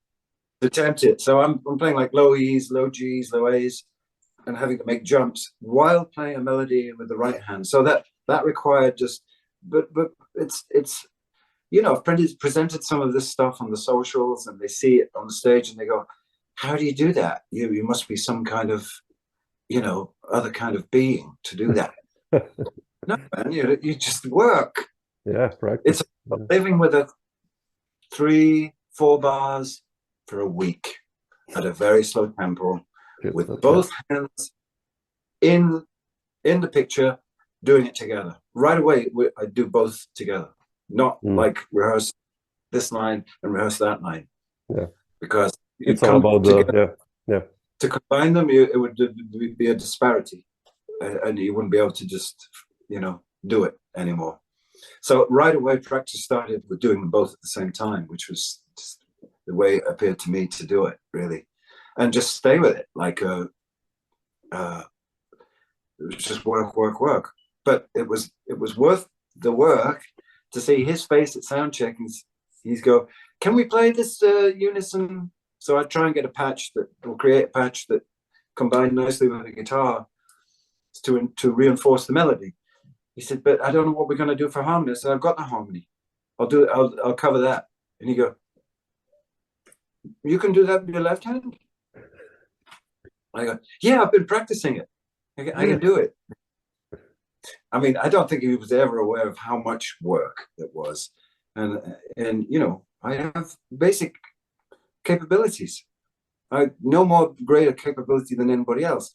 attempt it. So I'm playing like low E's, low G's, low A's, and having to make jumps while playing a melody with the right hand. So that required just, but it's I've presented some of this stuff on the socials, and they see it on the stage and they go, how do you do that? You must be some kind of, other kind of being to do that. No, man, you just work. Yeah, practice. It's living with 3-4 bars for a week at a very slow tempo, with both hands in the picture, doing it together. Right away, I do both together. Not like rehearse this line and rehearse that line. Yeah. Because it's all about to combine them, it would be a disparity, and you wouldn't be able to just do it anymore. So right away, practice started with doing them both at the same time, which was just the way it appeared to me to do it, really, and just stay with it. Like it was just work. But it was worth the work to see his face at sound check, and he's go, "Can we play this unison?" So I try and get a patch create a patch that combined nicely with the guitar to reinforce the melody. He said, "But I don't know what we're going to do for harmony." I said, "I've got the harmony. I'll do it. I'll cover that." And he go, "You can do that with your left hand?" I go, "Yeah, I've been practicing it. I can do it." I mean, I don't think he was ever aware of how much work it was, and I have basic capabilities. I no more greater capability than anybody else,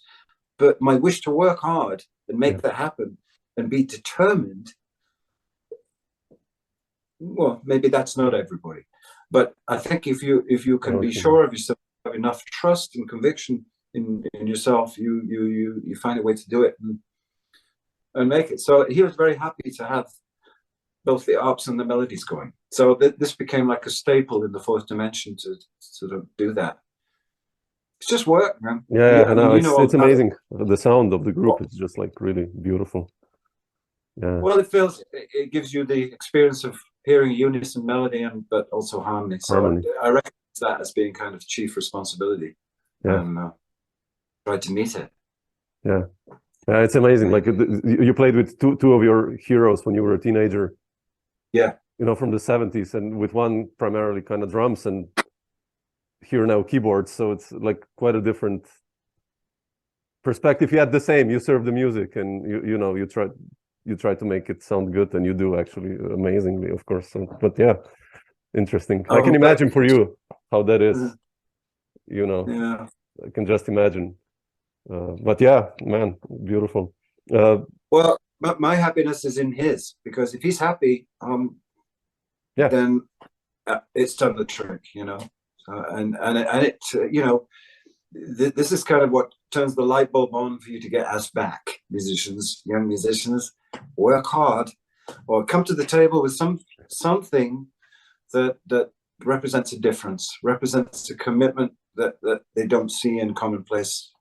but my wish to work hard and make that happen and be determined, well, maybe that's not everybody, but I think if you can be sure of yourself, have enough trust and conviction in yourself, you find a way to do it and make it. So he was very happy to have both the arps and the melodies going. So this became like a staple in the Fourth Dimension to sort of do that. It's just work, man. Yeah, I know. It's amazing. The sound of the group is just like really beautiful. Yeah. Well, it gives you the experience of hearing unison melody but also harmony. So Harmony. I recognize that as being kind of chief responsibility. Yeah. And try to meet it. Yeah. Yeah, it's amazing. Like you played with two of your heroes when you were a teenager. Yeah. You know, from the 70s, and with one primarily kind of drums, and here now keyboards. So it's like quite a different perspective. You had the same. You serve the music, and you try to make it sound good, and you do actually amazingly, of course. So, but yeah, interesting. I can imagine for you how that is. You know, yeah. I can just imagine. But yeah, man, beautiful. Well, my happiness is in his, because if he's happy, yeah, then it's done the trick, you know. And it you know, this is kind of what turns the light bulb on for you to get us back, musicians, young musicians. Work hard, or come to the table with something that represents a difference, represents a commitment that they don't see in commonplace.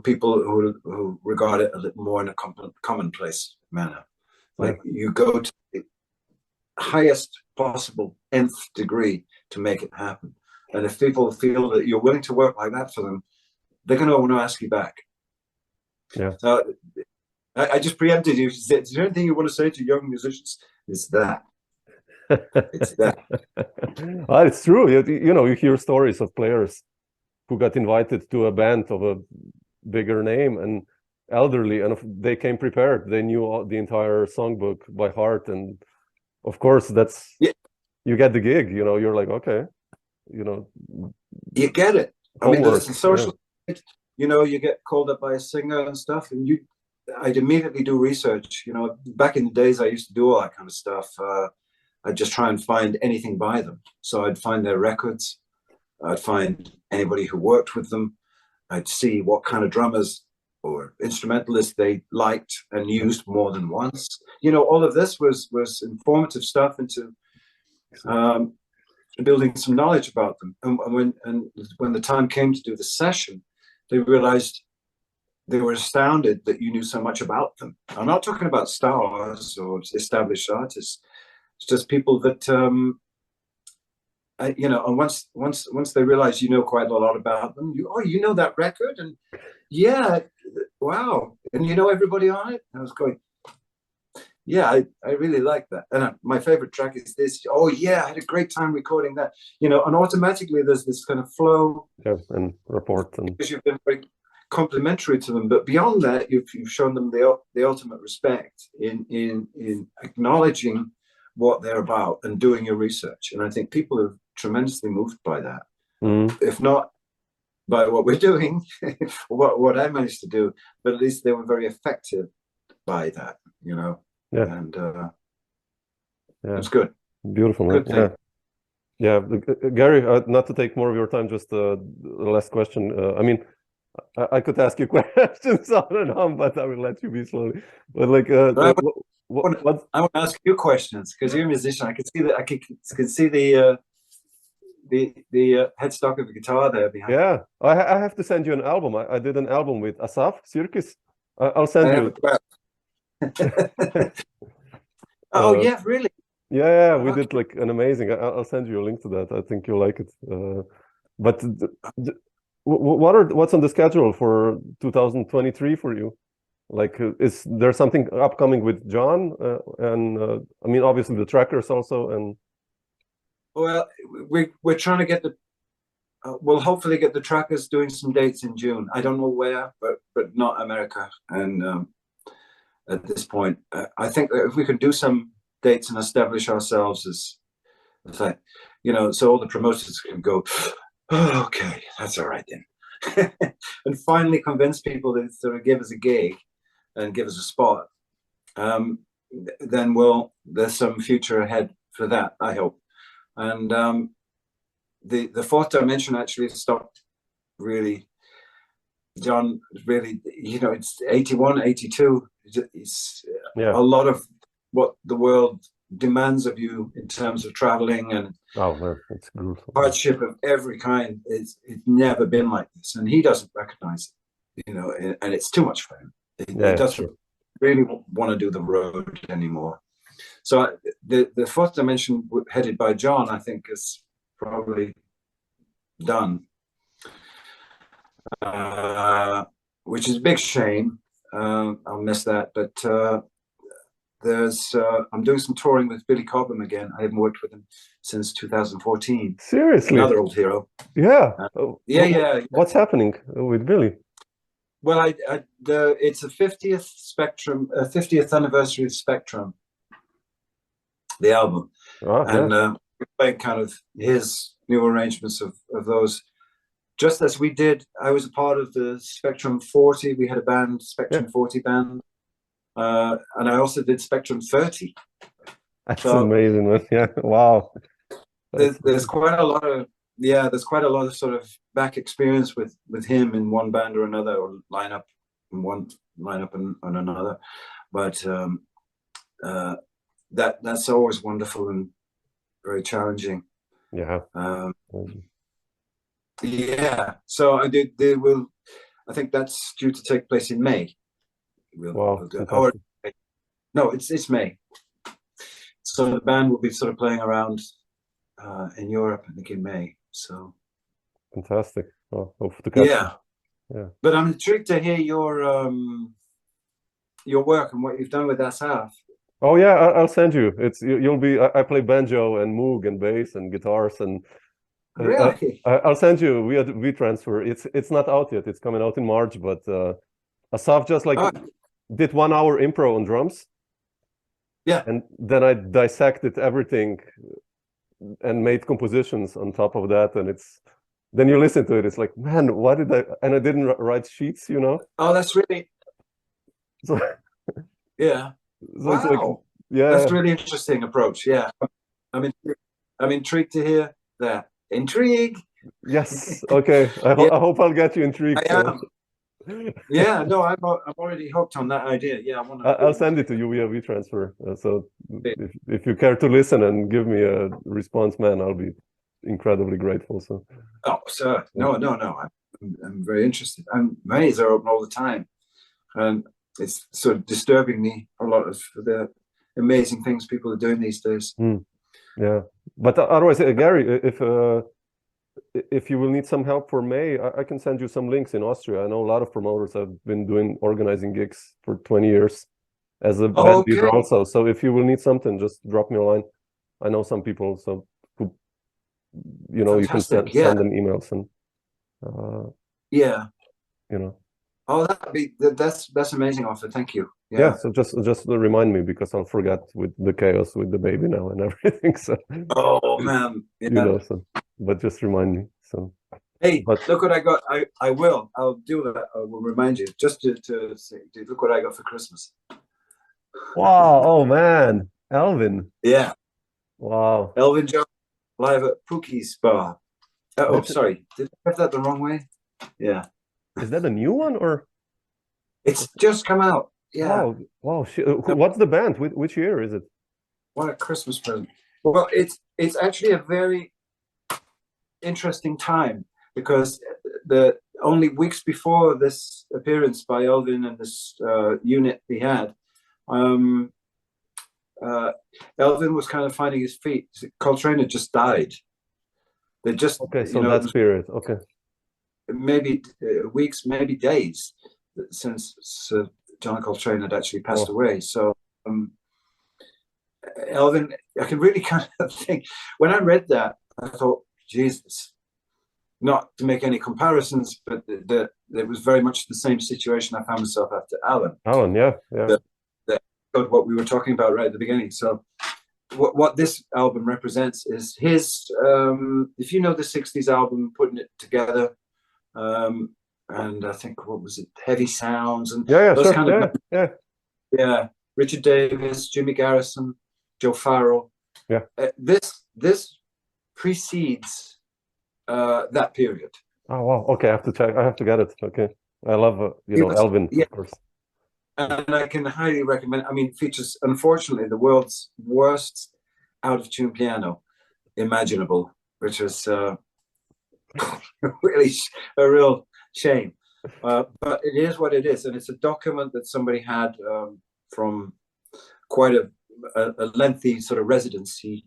People who regard it a little more in a commonplace manner. Like you go to the highest possible nth degree to make it happen. And if people feel that you're willing to work like that for them, they're going to want to ask you back. Yeah. So I just preempted you. Is there anything you want to say to young musicians? It's that. It's that. Well, it's true. You know, you hear stories of players who got invited to a band of a bigger name and elderly, and they came prepared. They knew the entire songbook by heart, and of course that's you get the gig. You know, you're like, okay, you know, you get it. I mean, there's a social. Yeah. You know, you get called up by a singer and stuff, and I'd immediately do research. You know, back in the days, I used to do all that kind of stuff. I'd just try and find anything by them. So I'd find their records. I'd find anybody who worked with them. I'd see what kind of drummers or instrumentalists they liked and used more than once. You know, all of this was informative stuff into building some knowledge about them. And when the time came to do the session, they realized they were astounded that you knew so much about them. I'm not talking about stars or established artists. It's just people that you know, and once they realize you know quite a lot about them, you know that record, and yeah, wow, and you know everybody on it. And I was going, yeah, I really like that, and my favorite track is this. Oh yeah, I had a great time recording that. You know, and automatically there's this kind of flow. Yeah, and report, and because you've been very complimentary to them, but beyond that, you've shown them the ultimate respect in acknowledging what they're about and doing your research. And I think people are tremendously moved by that. If not by what we're doing, what I managed to do, but at least they were very effective by that, you know. Yeah. And it's good. Beautiful. Good thing. Yeah. Gary, not to take more of your time, just the last question. I mean, I could ask you questions on and on, but I will let you be slowly. But like, what? I want to ask you questions because you're a musician. I can see that. I can see the headstock of the guitar there behind. Yeah, I have to send you an album. I did an album with Asaf Circus. I'll send you. Oh yeah, really? Yeah, we did like an amazing. I'll send you a link to that. I think you'll like it. But what's on the schedule for 2023 for you? Like, is there something upcoming with John? And I mean, obviously the trackers also. And well, we're trying to get we'll hopefully get the trackers doing some dates in June. I don't know where, but not America. And at this point, I think that if we can do some dates and establish ourselves as a thing, you know, so all the promoters can go, oh, okay, that's all right then, and finally convince people that to give us a gig and give us a spot. Then there's some future ahead for that, I hope. And the fourth dimension actually stopped really. John really, you know, it's 81, 82. It's a lot of what the world demands of you in terms of traveling and it's gruesome. Hardship of every kind. It's never been like this, and he doesn't recognize it, you know, and it's too much for him. It doesn't. really want to do the road anymore. So the fourth dimension, headed by John, I think is probably done, which is a big shame. I'll miss that, but I'm doing some touring with Billy Cobham again. I haven't worked with him since 2014. Seriously? Another old hero. Yeah. Yeah. What's happening with Billy? Well, it's a 50th anniversary of Spectrum, the album, and we're playing kind of his new arrangements of those. Just as we did, I was a part of the Spectrum 40. We had a band, Spectrum 40 band, and I also did Spectrum 30. That's amazing, man. Yeah, wow. There's quite a lot of sort of back experience with him in one band or another, or lineup in one lineup and another, but that's always wonderful and very challenging. Yeah. Yeah. So I think that's due to take place in May. Wow. No, it's May. So the band will be sort of playing around in Europe, I think, in May. So fantastic. Oh, hope to catch yeah. But I'm intrigued to hear your work and what you've done with that half. Oh yeah, I'll send you. You'll be. I play banjo and moog and bass and guitars and. Really? I'll send you. We had WeTransfer. It's not out yet. It's coming out in March. But Asaf just did 1 hour improv on drums. Yeah. And then I dissected everything and made compositions on top of that. And then you listen to it. It's like, man, why did I? And I didn't write sheets, you know. Oh, that's really. So, yeah. So wow. It's like, yeah. That's a really interesting approach. Yeah. I'm intrigued to hear that. Intrigue. Yes. Okay. I hope I'll get you intrigued. I am. Yeah. No, I'm already hooked on that idea. Yeah. I'll send it to you via WeTransfer. So if you care to listen and give me a response, man, I'll be incredibly grateful. So. Oh, sir. No. I'm very interested. Mays are open all the time, and it's sort of disturbing me a lot of the amazing things people are doing these days. Yeah, but otherwise, Gary, if you will need some help for May, I can send you some links in Austria. I know a lot of promoters have been organizing gigs for 20 years as a band leader also. So if you will need something, just drop me a line. I know some people, so who, you can send them emails and you know. Oh, that's amazing offer. Thank you. Yeah. So just remind me, because I'll forget with the chaos with the baby now and everything. So. Oh man. Yeah. But just remind me. So. Hey, look what I got. I'll do that. I will remind you just to say, dude, look what I got for Christmas. Wow. Oh man, Elvin. Yeah. Wow. Elvin John live at Pookie's Bar. Sorry, did I have that the wrong way? Yeah. Is that a new one or? It's just come out. Yeah. Wow. What's the band? Which year is it? What a Christmas present. Well, it's actually a very interesting time, because the only weeks before this appearance by Elvin and this unit he had, Elvin was kind of finding his feet. Coltrane had just died. They just so that period. Okay. Maybe weeks, maybe days since John Coltrane had actually passed away. So Elvin, I can really kind of think, when I read that, I thought, Jesus, not to make any comparisons, but it was very much the same situation I found myself after Alan. Alan, yeah. What we were talking about right at the beginning. So what this album represents is his, if you know the 60s album, putting it together, and I think, what was it, Heavy Sounds and those kind of Richard Davis, Jimmy Garrison, Joe Farrell. This precedes that period. Oh wow. Okay, I have to check. I have to get it. Okay. I love Elvin, of course. And I can highly recommend. I mean, features, unfortunately, the world's worst out-of-tune piano imaginable, which was really a real shame. But it is what it is, and it's a document that somebody had from quite a lengthy sort of residency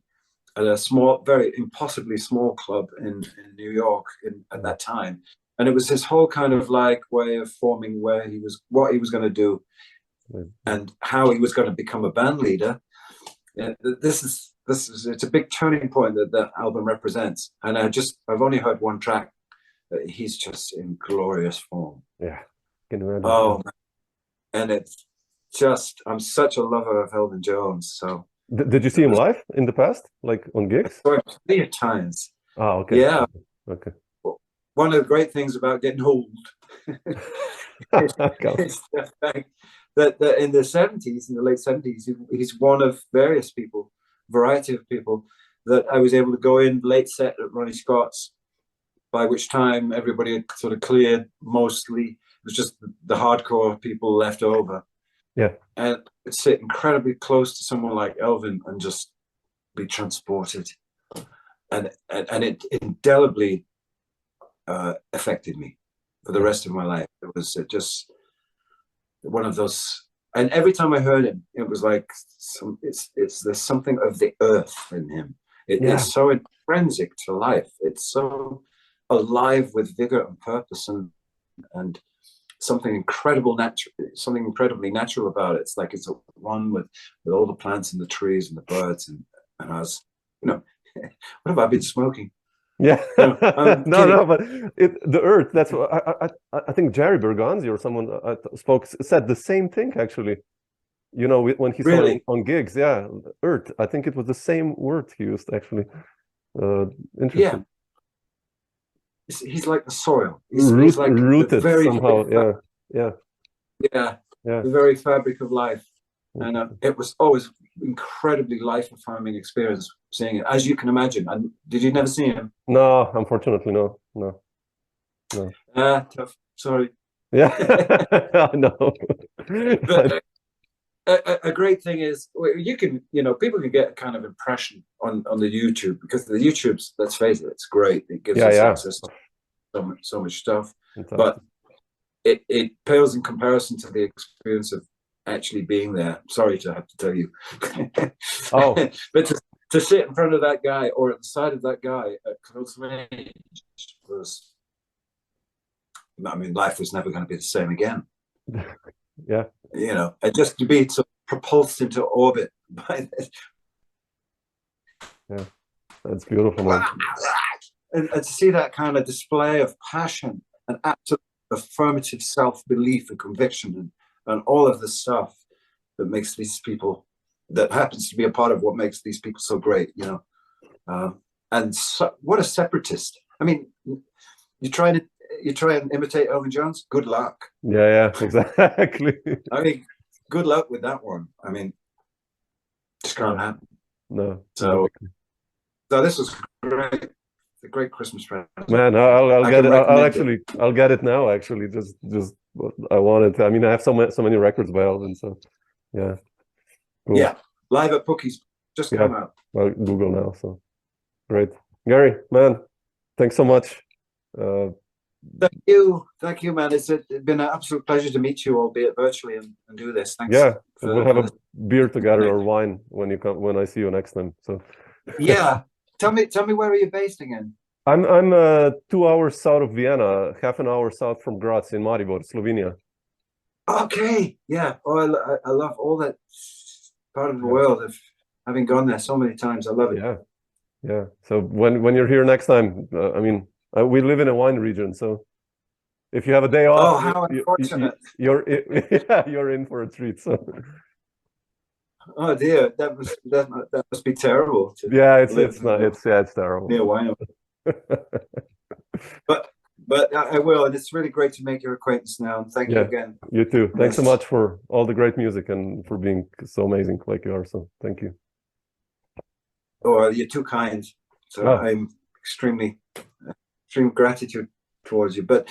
at a small, very impossibly small club in New York at that time. And it was his whole kind of like way of forming what he was going to do, and how he was going to become a band leader. This is it's a big turning point that album represents. And I've only heard one track. He's just in glorious form. Yeah, can imagine. Oh, and it's just, I'm such a lover of Elvin Jones. So did you see him live in the past, like on gigs? Plenty of times. Oh, okay. Yeah. Okay. One of the great things about getting old is the fact that in the 70s, in the late 70s, he's one of variety of people that I was able to go in late set at Ronnie Scott's, by which time everybody had sort of cleared mostly. It was just the hardcore people left over. Yeah. And sit incredibly close to someone like Elvin and just be transported. And it indelibly affected me for the rest of my life. It was just one of those, and every time I heard him, it was like there's something of the earth in him. It's so intrinsic to life. It's so alive with vigor and purpose, and something incredibly natural about it. It's like it's one with all the plants and the trees and the birds, and I was, what have I been smoking? Yeah. No, but the earth, that's what I think Jerry Berganzi or someone said the same thing, actually. When he saw it on gigs. Yeah, earth. I think it was the same word he used, actually. Interesting. Yeah. He's like the soil. He's like rooted somehow. Yeah. The very fabric of life. And it was always incredibly life-affirming experience seeing it, as you can imagine. And did you never see him? No, unfortunately, no. Tough. Sorry. Yeah, I know. But a great thing is you can, people can get a kind of impression on the YouTube, because the YouTube's, let's face it, it's great. It gives us access to so much stuff. But it pales in comparison to the experience of actually being there. Sorry to have to tell you. But to sit in front of that guy or at the side of that guy at close range was, life was never going to be the same again. Yeah. And just to be propulsed into orbit by this. Yeah, that's beautiful, man. And to see that kind of display of passion and absolute affirmative self-belief and conviction and all of the stuff that makes these people, that happens to be a part of what makes these people so great, and what a separatist. You try and imitate Elvin Jones, good luck. Yeah, exactly. Good luck with that one. Just can't happen. No. So this was great. It's a great Christmas present. Man, I'll get it. I'll get it now. Actually, just I wanted to. I have so many records by Elvin. So yeah. Cool. Yeah, live at Pookie's just come out. Well, Google now. So great, Gary, man. Thanks so much. Thank you, man. It's been an absolute pleasure to meet you, albeit virtually, and do this. Thanks. Yeah, we'll have a beer together or wine when I see you next time. So yeah, tell me where are you based again? I'm 2 hours south of Vienna, half an hour south from Graz in Maribor, Slovenia. Okay, yeah. Oh, I love all that part of the world. Of having gone there so many times, I love it. Yeah. So when you're here next time, we live in a wine region, so if you have a day off, how unfortunate. You're in for a treat. So. Oh dear, that must be terrible. It's not. It's terrible. Near wine. But I will, and it's really great to make your acquaintance now. And thank you again. You too. Thanks so much for all the great music and for being so amazing like you are. So thank you. Oh, you're too kind. So I'm extreme gratitude towards you. But